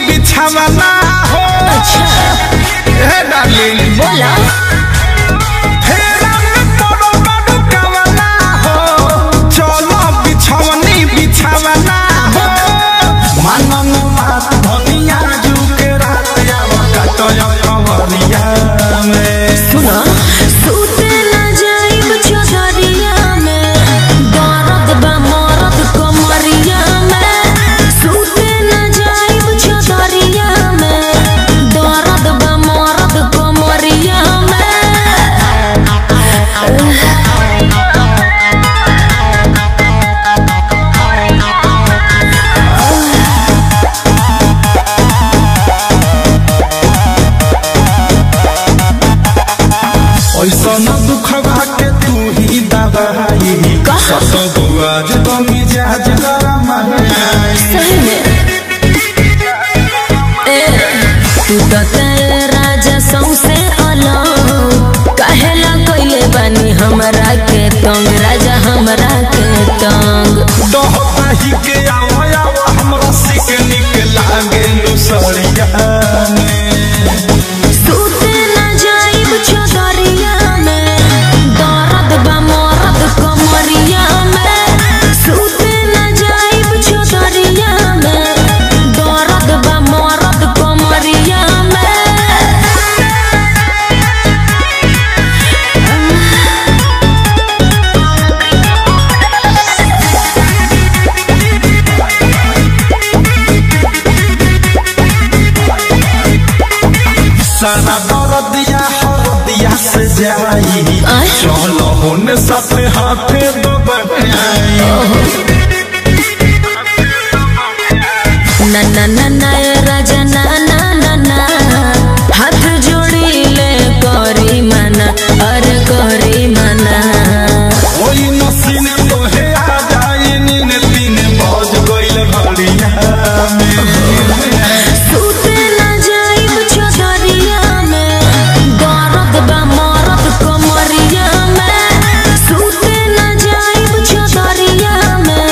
बिछावना हो। अच्छा हे डार्लिंग बोला फेरा में पड़ो बड़ो कवना हो। चलो बिछवनी बिछावना हो। मनन बात धनिया जुके रात आवा कटया कवरिया में। सुना सूते न जाइब चौधरिया में दर्द बा मरद कमरिया में। सूते न जाइब चौधरिया में दर्द बा मरद कमरिया में। ऐसा न दुखवा के तू ही दवाई सत बुआज तो मिजाज गरम है। सही में तू तो तेरे राजा सौसे अलग कहेला कोइले बानी हमरा के तंग राजा हमरा के तंग। दोहता ही के आवा आवा हमरा सिक निक लागे लुसरिया में। सूते न जाइब चौधरिया में दर्द बा मरद कमरिया में। सूते न जाइब चौधरिया में दर्द बा मरद कमरिया में। सारा दर्दिया हरदिया से जाई चलो होने साथे हाथे दबाई। ना ना ना ना ए राजा ना ना ना ना हाथ जोड़ी ले करी मना अरे करी मना। ओई नसीन तोहे आ जाई नीन तीन बज गइल घड़िया में। सूते न जाइब चौधरिया में दर्द बा मरद कमरिया में। सूते न जाइब चौधरिया में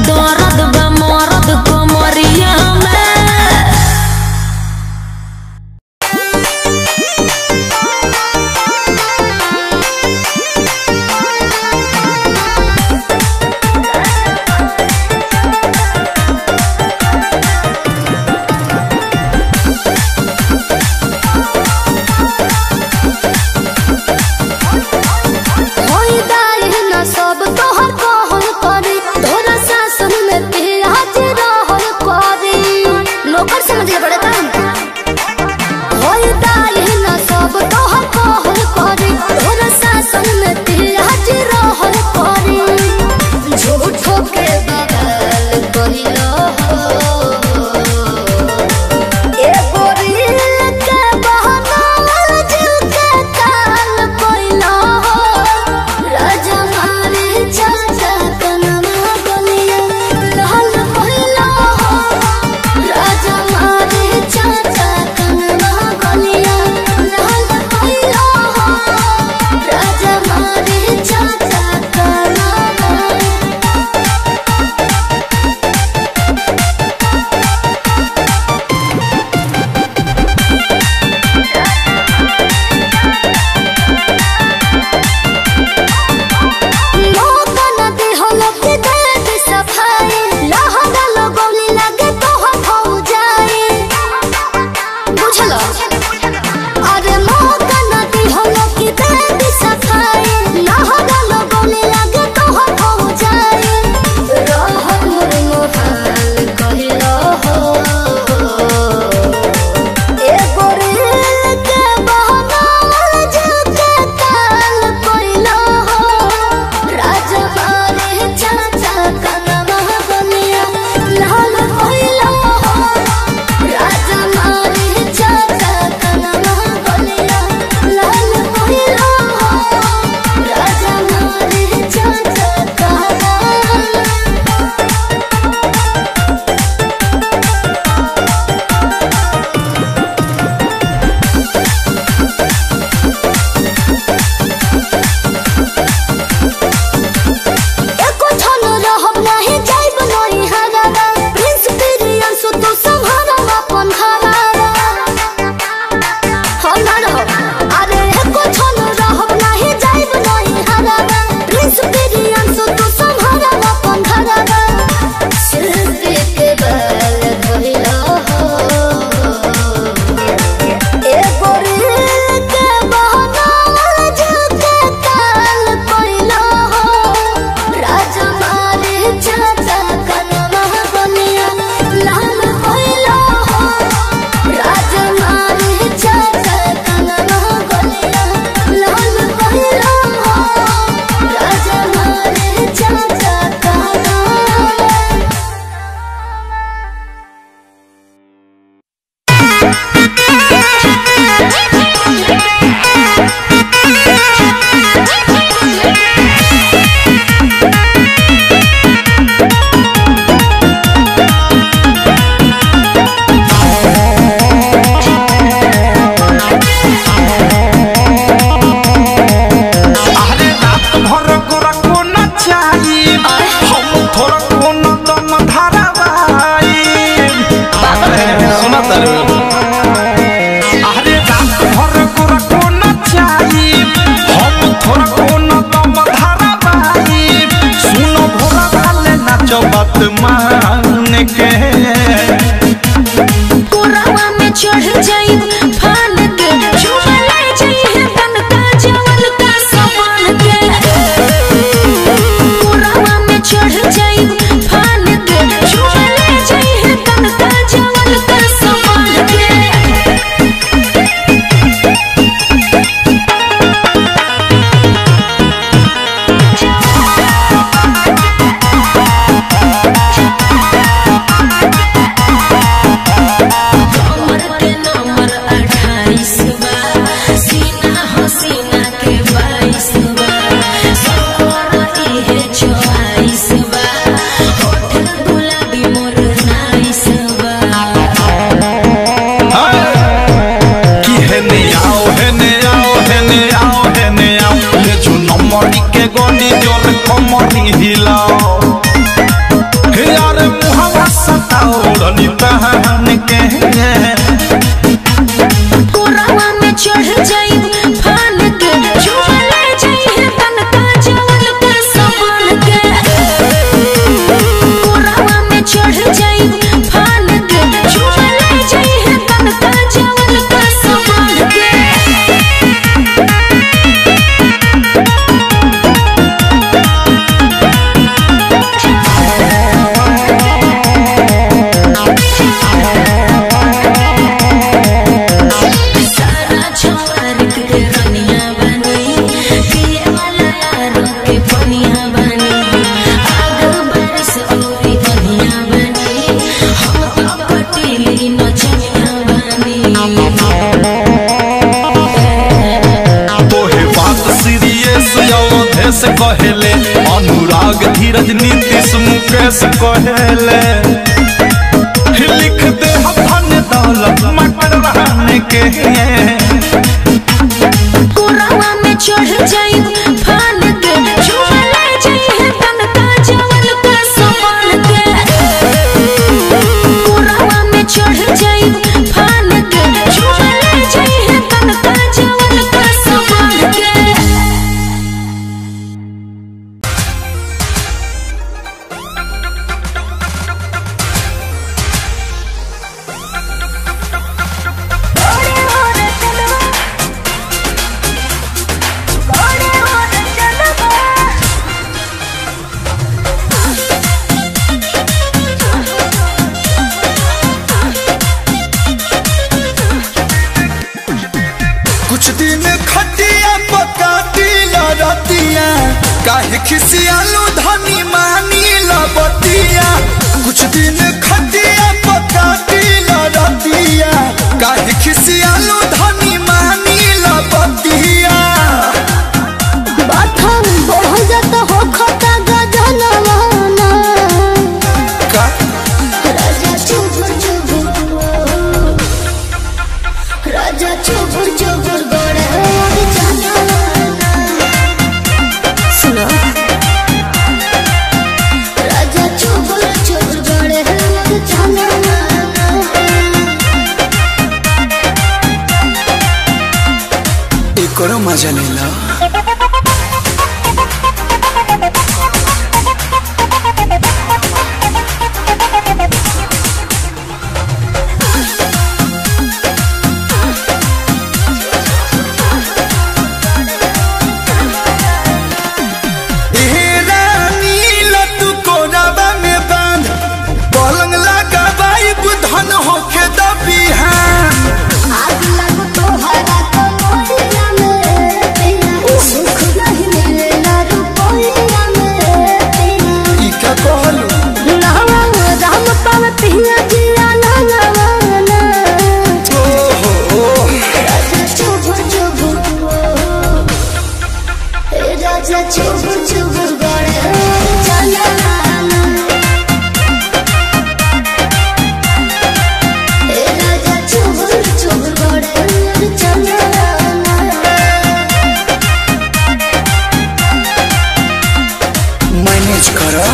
दर्द बा मरद कमरिया में। होई दाई न सब तोहर कहल करी तोरा शासन में पिराज रहल करी नौकर समझ ले बड़े काम। होई दाई न सब तोहर कहल करी तोरा शासन में पिराज रहल करी। झूठो के बगल कहिलो ए गोरिल के बहनावल जीव के काल कोइलो राजा मारे चलता कनमा गलिया लाल कोइलो राजा मारे जाई फान के चुमा ले जाई तन का जवल का सामान के कोरावा में चढ़ जाई फान के चुमा ले जाई तन का जवल का सामान के कोरावा में चढ़ जाई फान के चुमा ले जाई तन का जवल का सामान के कोरावा में चढ़ जाई फान के चुमा ले जाई तन का जवल का सामान के से कहेले अनुराग धीरज नीतीश मुकेश कहेले लिख दे धन दौलत मटर रहने के कोरावा में चढ़ जाई फान के चुमा ले जाई तन का जवल का सामान के कोरावा में चढ़ जाई फान के चुमा ले जाई तन का जवल का सामान के कुछ दिन खटिया पकाती लड़तिया काहे खिसियालू धनी मानी लबतिया कुछ दिन खटिया पकाती लड़तिया काहे खिसियालू धनी मानी लबतिया बाथम बढ़ जात हो खता गजनवाना का राजा चुबुर चुबुर राजा चुबुर चुबुर गोड़े जानवाना सुनो राजा चुबुर चुबुर गोड़े जानवाना एकरो मजा लेला धन होके दबी है आग लगो तोहरा तो मोरिया में तेरा सुख नहीं मिलेला रुपया में तेरा ई क्या कहलू नावा राम पाव पिया जिया लावाना ओहो राजा चुबुर चुबुर राजा चुबुर चुबुर गड़े जानवाना राजा चुबुर चुबुर गड़े जानवाना मैनेज करो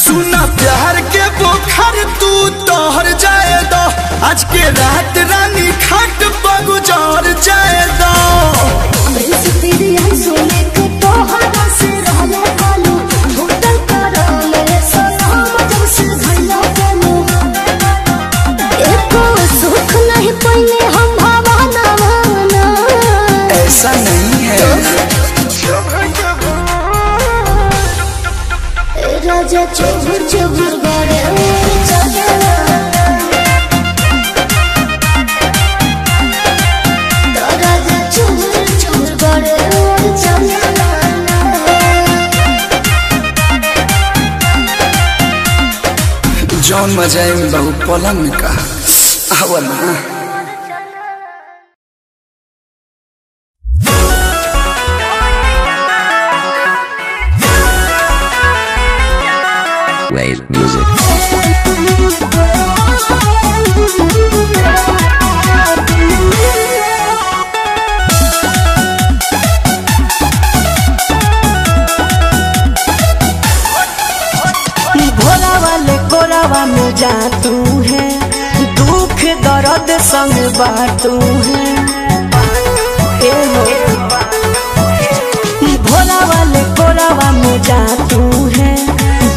सुना प्यार बुखार तू तोहर जाए दो आज के रात रानी खाट जौन मजा में बहु पलंग में कहा आवा ना। Wave music. भोला वाले कोरावा में जा तू है, दुख दर्द संग बाटू है। ए हो भोला वाले कोरावा में जा तू है,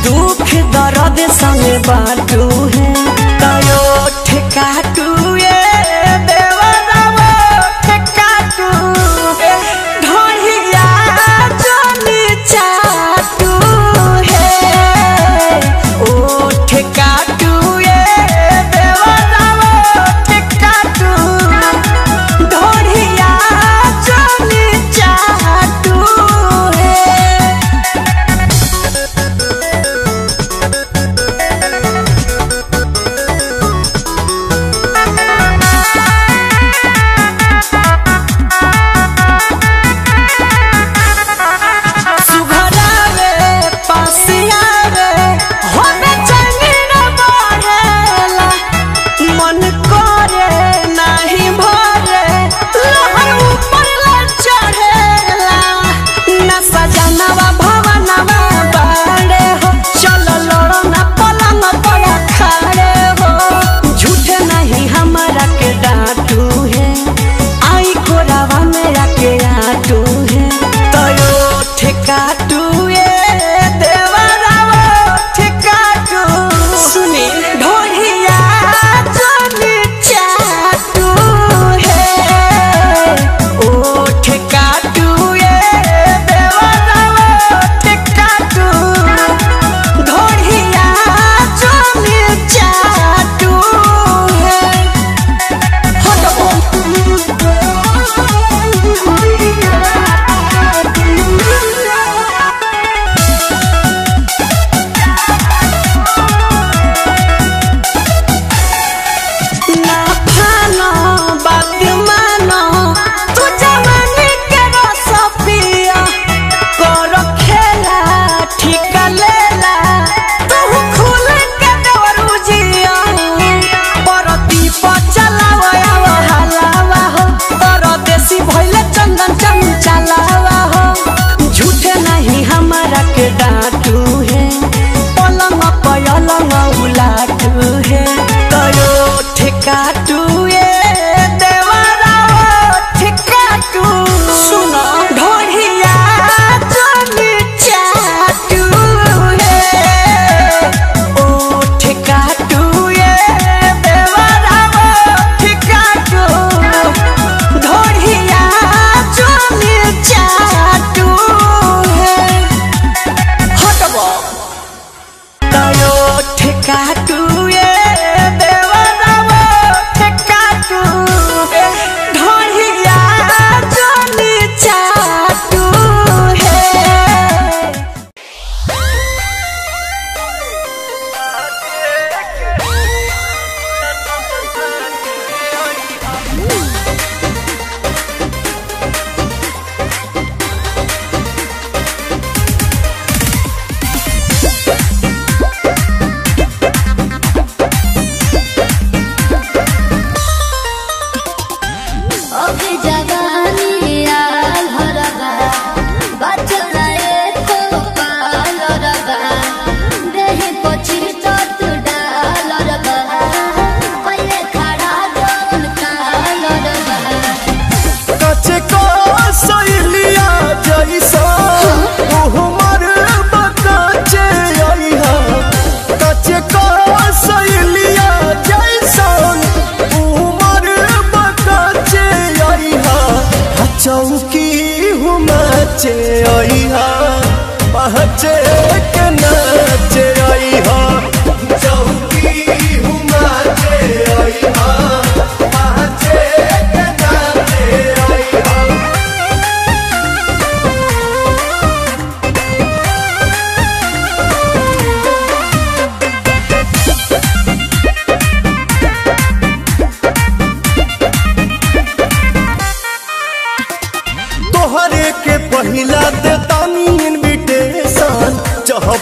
दुख दर्द संग बाटू है। तयो ठेकाटू ये देवरावा ठेकाटू ढोलिया जोनी चाटू है। ओ ठेकाटू ये देवरावा ठेकाटू ढोलिया जोनी चाटू है। पहचे के नाचे आई हा चौकी हुमाचे आई हा पहचे के नाचे आई हा।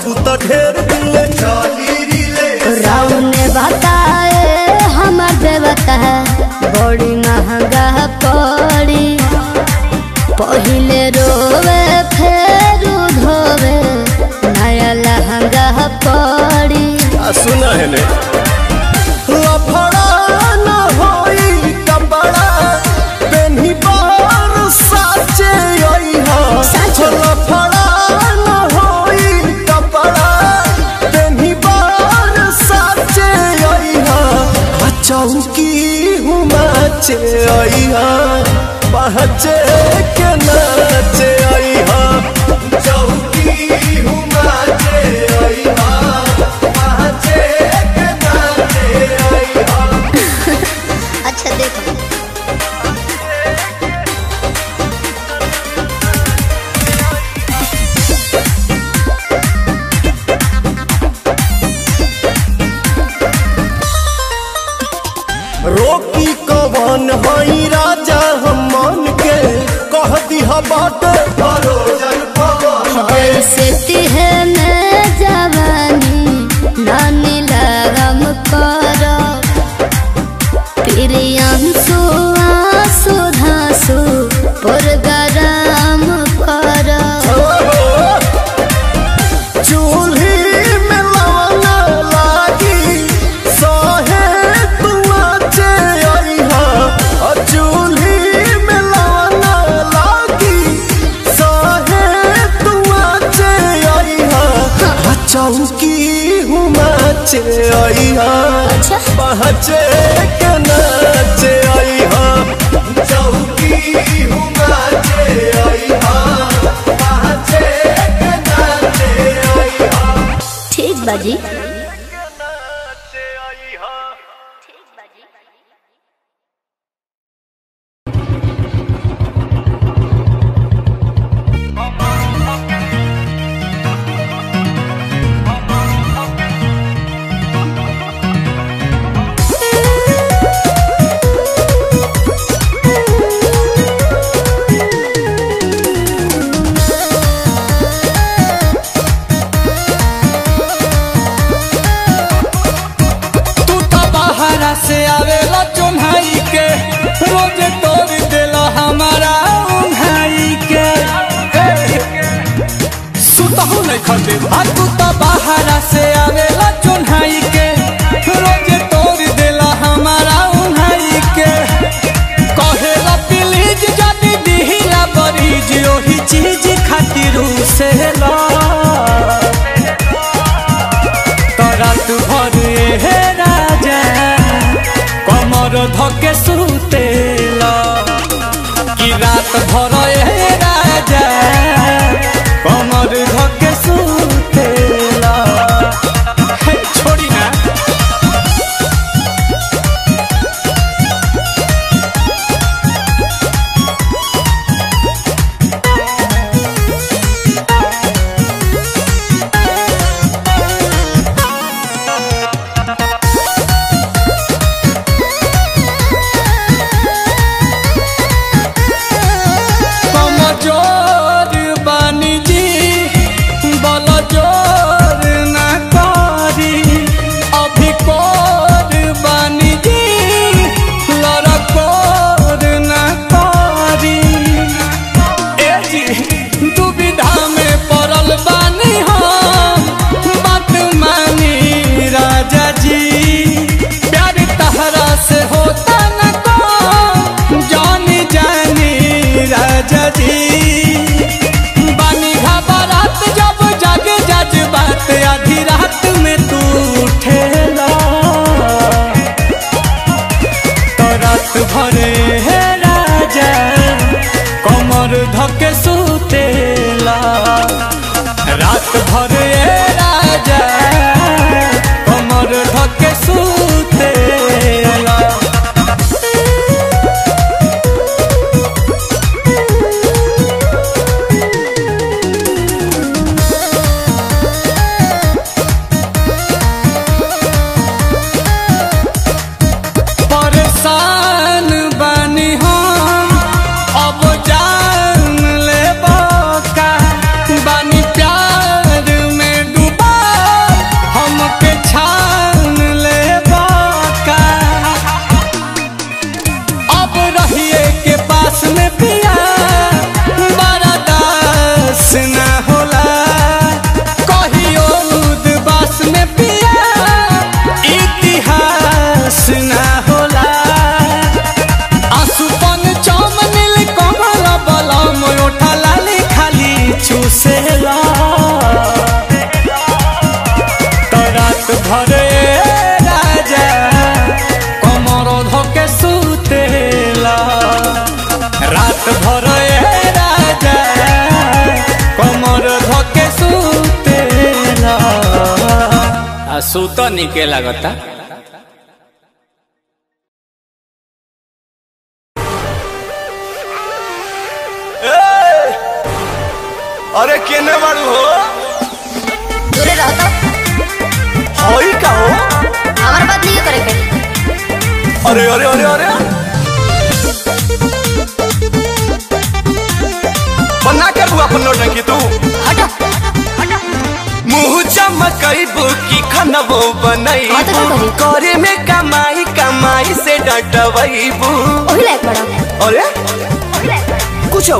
कहबू तो ढेर दिले चली रिले राम ने बताए हमार देवता बड़ी महंगा पड़ी पहिले रोवे फेर धोवे नया लहंगा पड़ी। सुना है ने लफड़ा न होई कपड़ा पेन्ही बार साचे आई हा लफड़ा न होई कपड़ा पेन्ही बार साचे आई हा चौकी हुमाचे आई हा पहचे के नाचे आई हा चौकी हुमाचे आई हा पहचे के नाचे आई हा। अच्छा देखो रोकी कवन हई राजा हम मन के कह दिहा बाटे भरोजन पवन ऐसे तिहे में जवानी नानी लगम करो प्रियांशु आंसू धांसू पुरगराम करो। चूल्ही में लवना लागी सहे तुआचे आई हा चूल्ही में लवना लागी सहे तुआचे आई हा चौकी हुमाचे आई हा पहचे के नाचे आई हा चौकी हुमाचे आई हा पहचे के नाचे आई हा। ठीक बाजी तू तो बाहरा से आवेला चुन्हाई के रोज तोड़ देला हमारा उन्हाई के सुतहु नहीं खटे तू तो बाहरा से आवेला चुन्हाई के रोज तोड़ देला हमारा उन्हाई के कहेला प्लीज जदी दिहिला बरीज ओही चीज खातिर से ला रात भर हे राजा कमर धके सुतेला कि रात भर हे राजा कमर धके सुतेला छोड़ी ना धके सुतेला रात भर ए राजा कमर धके सुतेला परेशान बानी हम अब जान ले बानी प्यार में पिया बड़ा दास ना होला, कहियो उदबास में पिया इतिहास ना होला। आसुपन चम नील कमल बलम ओठा लाली खाली चूसेला, तो रात भरे राजा कमर धके सुतेला, रात भरे राजा कमर धके सुतेला। आ सुत निके लागता। अरे केने बाड़ू हो? दूरे रहो तो। होई का हो? हमारे बात नहीं करे के। अरे अरे अरे अरे बना के बुआ अपन नोटंकी तू हटो हटो। मुँह चमकैबू की खनबो बनैबू, हाँ तो क्या करी? करे में कमाई कमाई से डटवैबू। ओही लायक बड़ा। अरे ओही लायक बड़ा। कुछ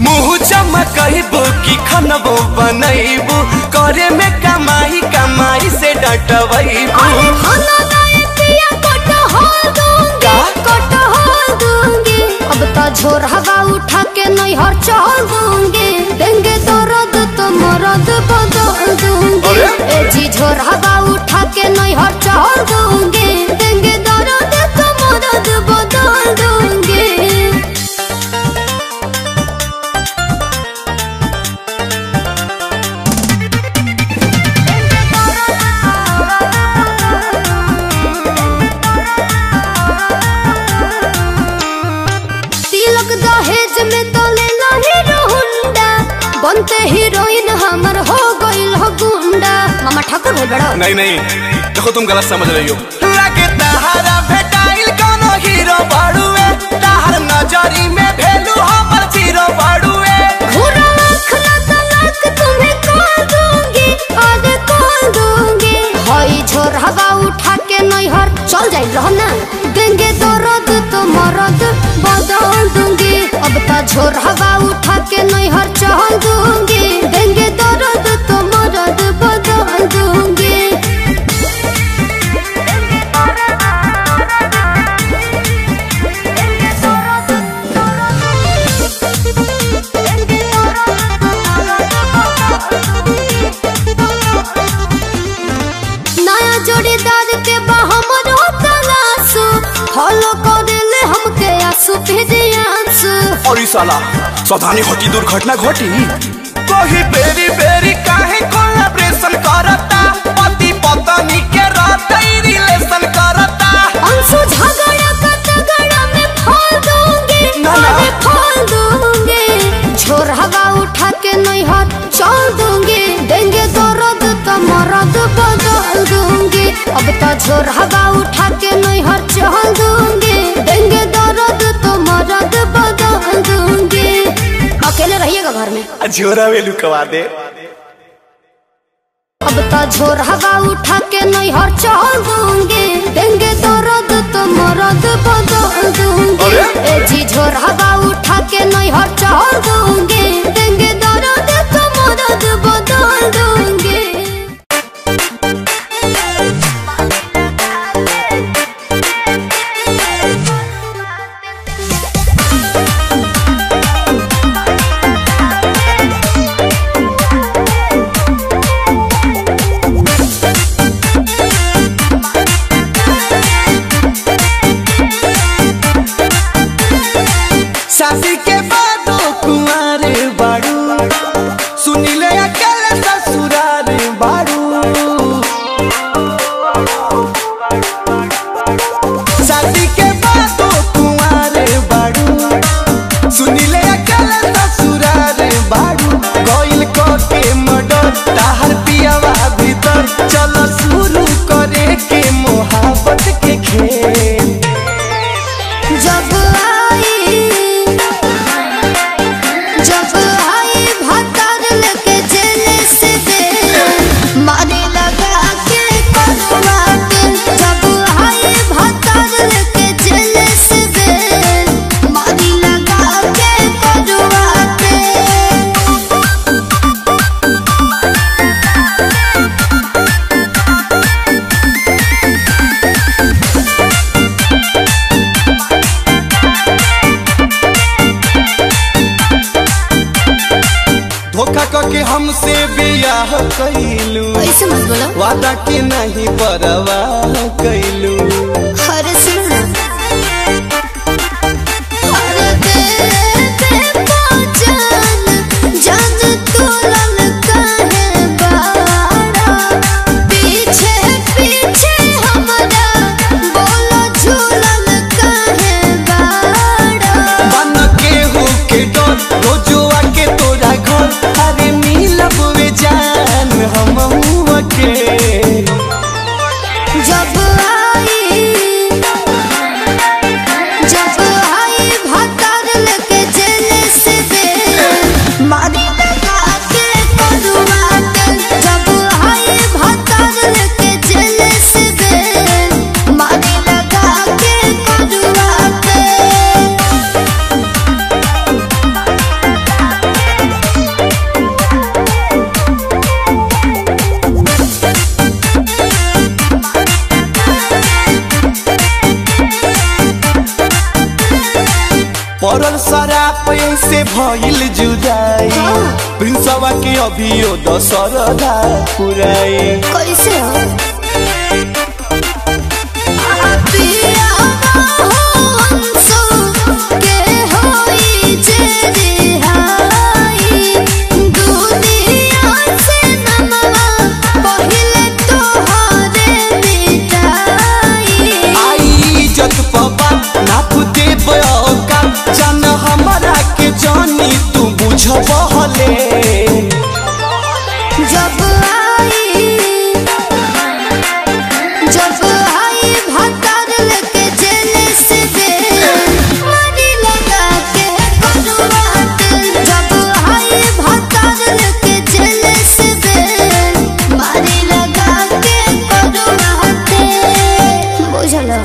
मुँह चमकैबू की खनबो बनैबू, करे में कमाई कमाई से डटवैबू। अरे खाना दाए पिया कटहल दूंगी, कटहल दूंगी। अब तो झोर हवा उठा के नहीं हर चल दूंगी, देंगे दर्द तो मर्द बदल दूंगी। अरे? ए जी झोर हवा उठा के नहीं हर चल दूंगी, देंगे दर्द तो मर्द बदल दूंगी। तिलक दहेज में तो लेला हीरो हुंडा, बनते हीरोइन हमर हो गइल हो गुंडा। मामा ठाकुर भइल बड़ा। नहीं नहीं देखो तुम गलत समझ रही हो। लगे तहारा भेटाइल कोनो हीरो बाड़ुए, तहार नजरी में भेलू हमर जीरो बाड़ुए। घूरा लाख लाख तुम्हें कॉल दूंगी, आगे कॉल दूंगी। हई झोर हवा उठा के नहीं हर चल जाइल रहो ना, देंगे दर्द तो मर्द बदल दूंगी। अब तो झोर हवा उठा के नहीं हर चल दूंगी, देंगे दर्द तो मर्द बदल दूंगी। नया जोड़ीदार के बहमर तलाशू, फॉलो कर ले हमके आंसू भेजियांसू। और ई साला सावधानी घटी दुर्घटना घटी। कोही बेरी बेरी काहे कोलैबोरेशन करता, पति पत्नी के रहते रिलेशन करता। अंशु झगड़ा का तगड़ा में खोल दूंगी, ना, ना। अरे खोल दूंगी। झोर हवा उठा के नहीं हाथ चल दूंगी, देंगे दर्द तो मर्द बदल दूंगी। अब तो झोर हवा उठा के नहीं हाथ चल दूंगी, देंगे दर्द तो मर्द बदल दूंगी। अकेले रहिएगा घर में। झोरा वे लुकवा दे। अब तो झोर हवा उठा के नहीं हर चल दूंगी, देंगे दर्द तो मर्द बदल दूंगी। अरे? ए जी झोर हवा उठा के नहीं हर चल दूंगी, देंगे दर्द तो मर्द बदल दूंगी। शादी के बाद कुआं हमसे बियाह कैलू ऐसे मत बोलो। वादा के नहीं परवाह कैलू अरे सुनो ना। अरे बेबे पहचान जान तोलन काहे बाड़ा पीछे पीछे हमरा बोलो झूलन काहे बाड़ा बन के हो के डर रोजुआ के तोरा घर अरे मिलब वे जान हम के जब आई भतर लेके जेल से बेल मारी लगा के करुआ तेल जब आई भतर लेके जेल से बेल मारी लगा के करुआ तेल पड़ल शराब से भइल जुदाई प्रिंसवा के अभियो दशरदा पुराई कैसे हो पिया हो हंसो के होई जे रिहाई दुनिया से नमवा पहिले तोहरे मिटाई आई इज्जत पबा नाप दे बयोका जान हमरा के जानी तू बुझबहले जब आई भतर लेके जेल से बेल मारी लगा के करुआ तेल जब आई भतर लेके जेल से बेल मारी लगा के करुआ तेल बुझलो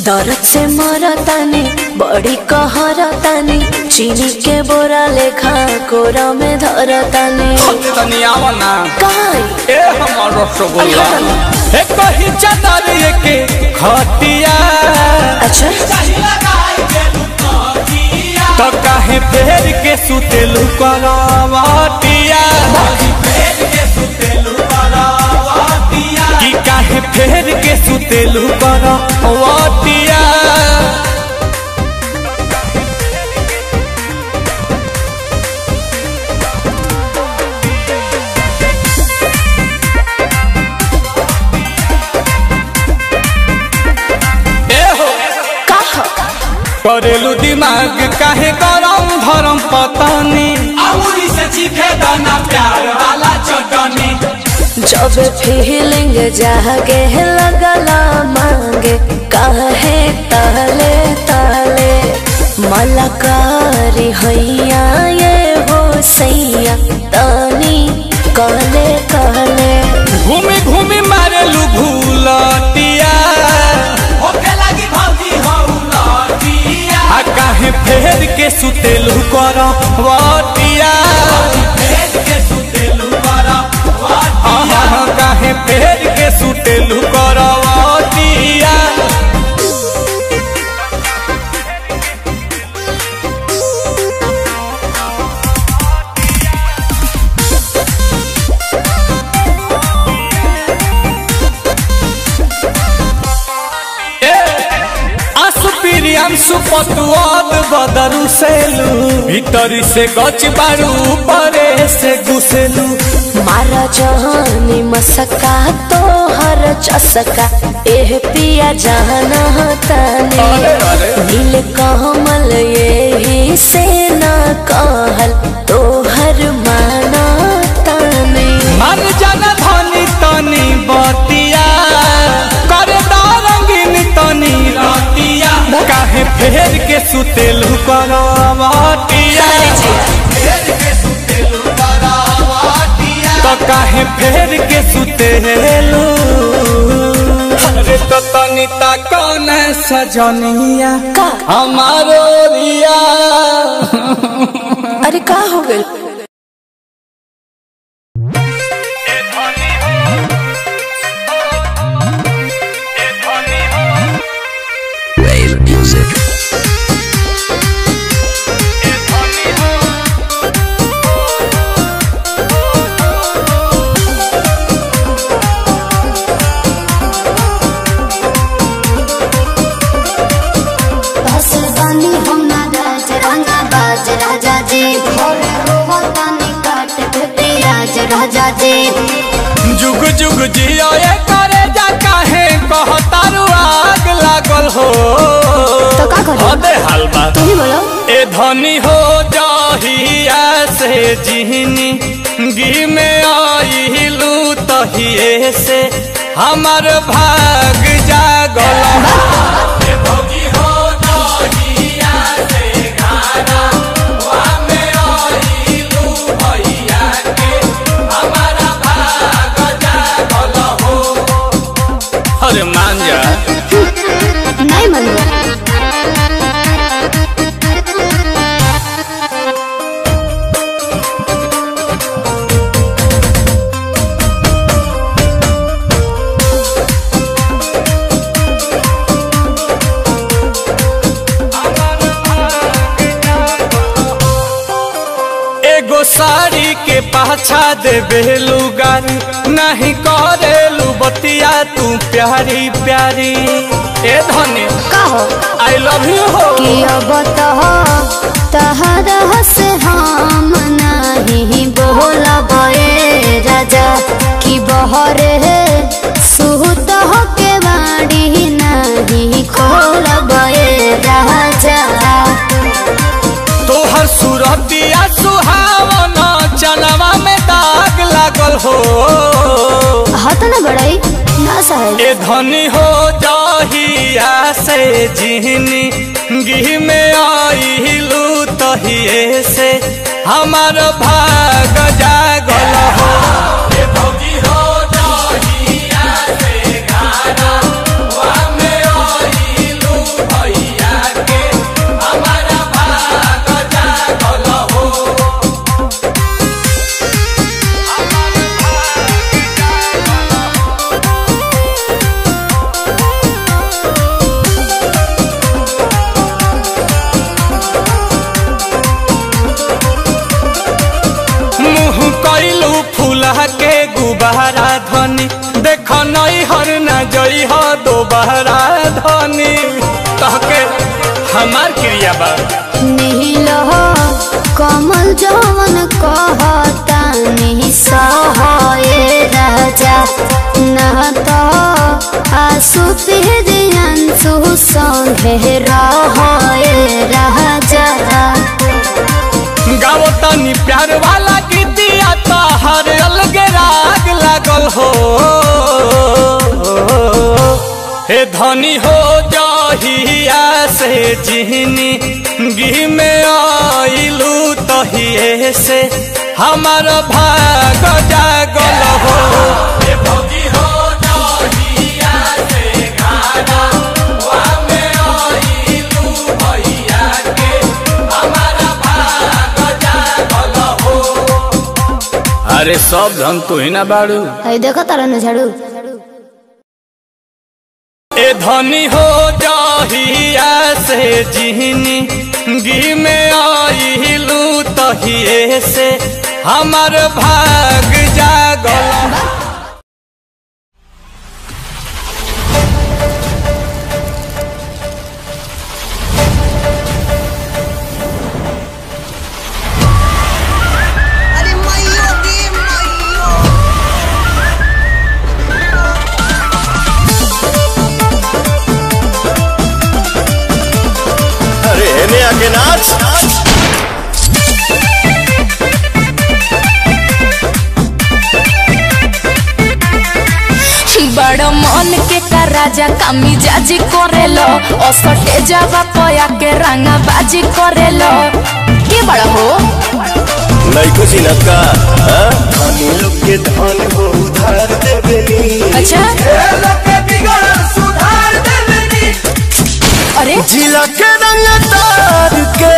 दर्द से मरतानी बड़ी कहरतानी चीनी के बोरा लेखा कोरा में धरतानी तनी आवा ना काई ए हमर रसगुल्ला ए कही चादर के खटिया अच्छा तो काहे फेर के सुतेलु करवाटिया कि काहे फेर के सुतेलु करवाटिया करेलू दिमाग काहे गरम धरम पतानी अमूरी से चीखे दाना प्यार वाला चटनी जब फीलिंग जागे लगला मांगे काहे ताले ताले मलकारी हैया ये हो सैया तानी कहले कहले घूमी घूमी मारेलू भूलटिया होके लगी भौजी हौलटिया आ काहे फेर के सुतेलू करवटिया फेर के सुतेलू करवटिया काहे फेर के सुतेलू करवटिया सुपतुआद बदरू सेलू भीतरी से गच बारू परे से घुसेलू मारा जहानी मसका तो हर चसका एह पिया जाना ताने नील कमल यही से ना कहल तो हर माना ताने मन जाना धनी तनी बतिया करे रंगीन तनी रतिया काहे फेर के सुतेलू करवटिया तो काहे फेर के सुतेलू। अरे तो तनिता कौन सजनिया हमारो रिया। अरे का हो गइल? Wave music. राजा जी जुग जुग जियो ये करे जा काहे कहतारू आग लागल हो। तो का करी? अबे हलवा तू ही बोलो। ए धनी हो जहिया से जिहनी गी में आइलू तहिए से हमर भाग जागल हो। ए भौजी हो जहिया से गाना वा में आइलू भैया के हमारा भाग जागल हो। अरे मान जा। नहीं मानूंगा। एगो साड़ी के पाछा देबे लुगारी नहीं करेलू बतिया तू प्यारी प्यारी। ए धनी का हो? आई लव यू हो। कि अब तो तहरा से हम नहीं बोलब ए राजा कि बहरे सुत हो के बाड़ी नहीं खोलब ए राजा। तोहर सूरतिया सुहावना चनवा में दाग लागल हो। हाथ न बढ़ाई ना सहल। ए धनी हो जहिया से जिहनी गी में आइलू तहिए से हमार भाग जागल हो। ए भौजी हो जहिया से गाना वा में आइलू भैया के हमारा भाग जागल हो। मुँह कैलू फूला के गुबारा धनी देख नई हर न जई हो दोबारा धनी कहके हमार क्रिया बा। नील हो कमल जवन कहता नहीं सहे राजा न तो आंसू पिहरियांसु संगे रहे राजा। गाओ तनी प्यार वाला गीतिया तो हर अलग राग लागल हो। हे धनी हो जहिया से जिहनी गी में आइलू तहिए से हमार भाग जागल हो। हे भौजी हो जहिया से गाना वा में आइलू भैया के हमारा भाग जागल हो। अरे सब धन तू ही ना बाड़ू। है देखो तारा न झाड़ू। ए धनी हो जहिया से जिहनी गी में आइलू तहिए से हमार भाग जागल। आगे नाच। बड़ मन के का राजा कामी जाजी करेलो असटे जावा पया के रंगा बाजी करेलो के बड़ा हो लइका खुशी न का धनी लोग के धन हो उधार देवेनी। अच्छा सुधार देवेनी। अरे जिला के रंगदार के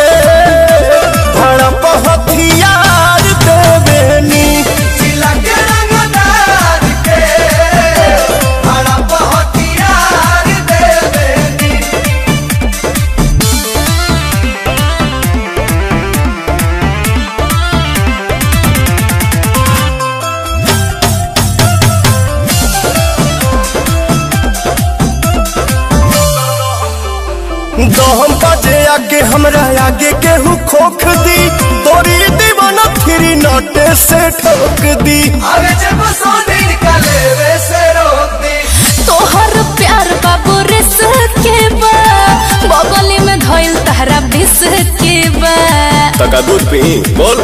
भड़प हथियार देवेनी। जिला के रंगदार के भड़प हथियार देवेनी। दहम बजे आगे हमरा आगे केहू खोख दी तोरी दीवाना फिरी नोटे से ठोक दी। अरे जब सोने निकाले वे से रोक दी। तोहर प्यार बाबू रिस के बा बगली में धइल तहरा बिस के बा। तका दूध पी बोल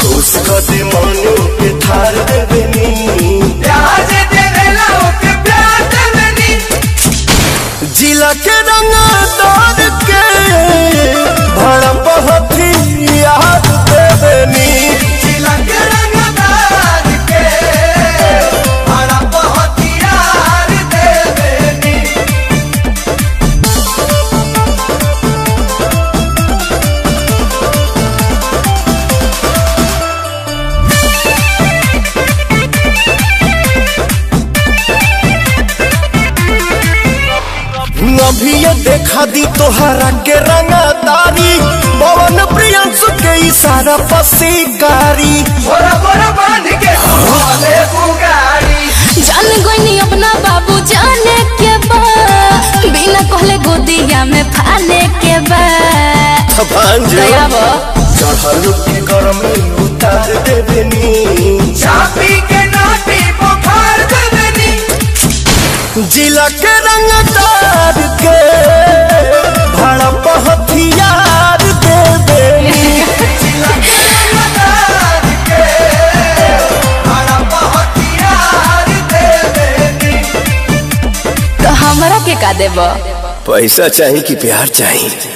खुश कर दे मानो के थार देवेनी। प्यार देवेला ओके प्यार देवेनी। जिला के रंगदार के भड़प हथियार देवेनी। जिला के रंगदार के भड़प हथियार देवेनी। अभी ये देखा दी तोहरा के रंगदारी पवन प्रियंसु के इशारा पसीकारी। बोरा बोरा बांध के भोले बुगाड़ी। जान गोइनी अपना बाबू जाने के बा बिना कहले गोदिया में फाने के बा। दया बा चढ़ल के गरमी उतार देवेनी। चापी के नाटी बुखार देवेनी। जिला के रंगदार के भड़प हथियार देवेनी। जिला के रंगदार के भड़प हथियार देवेनी। तो हमरा के का देबा? पैसा चाहिए कि प्यार चाहिए?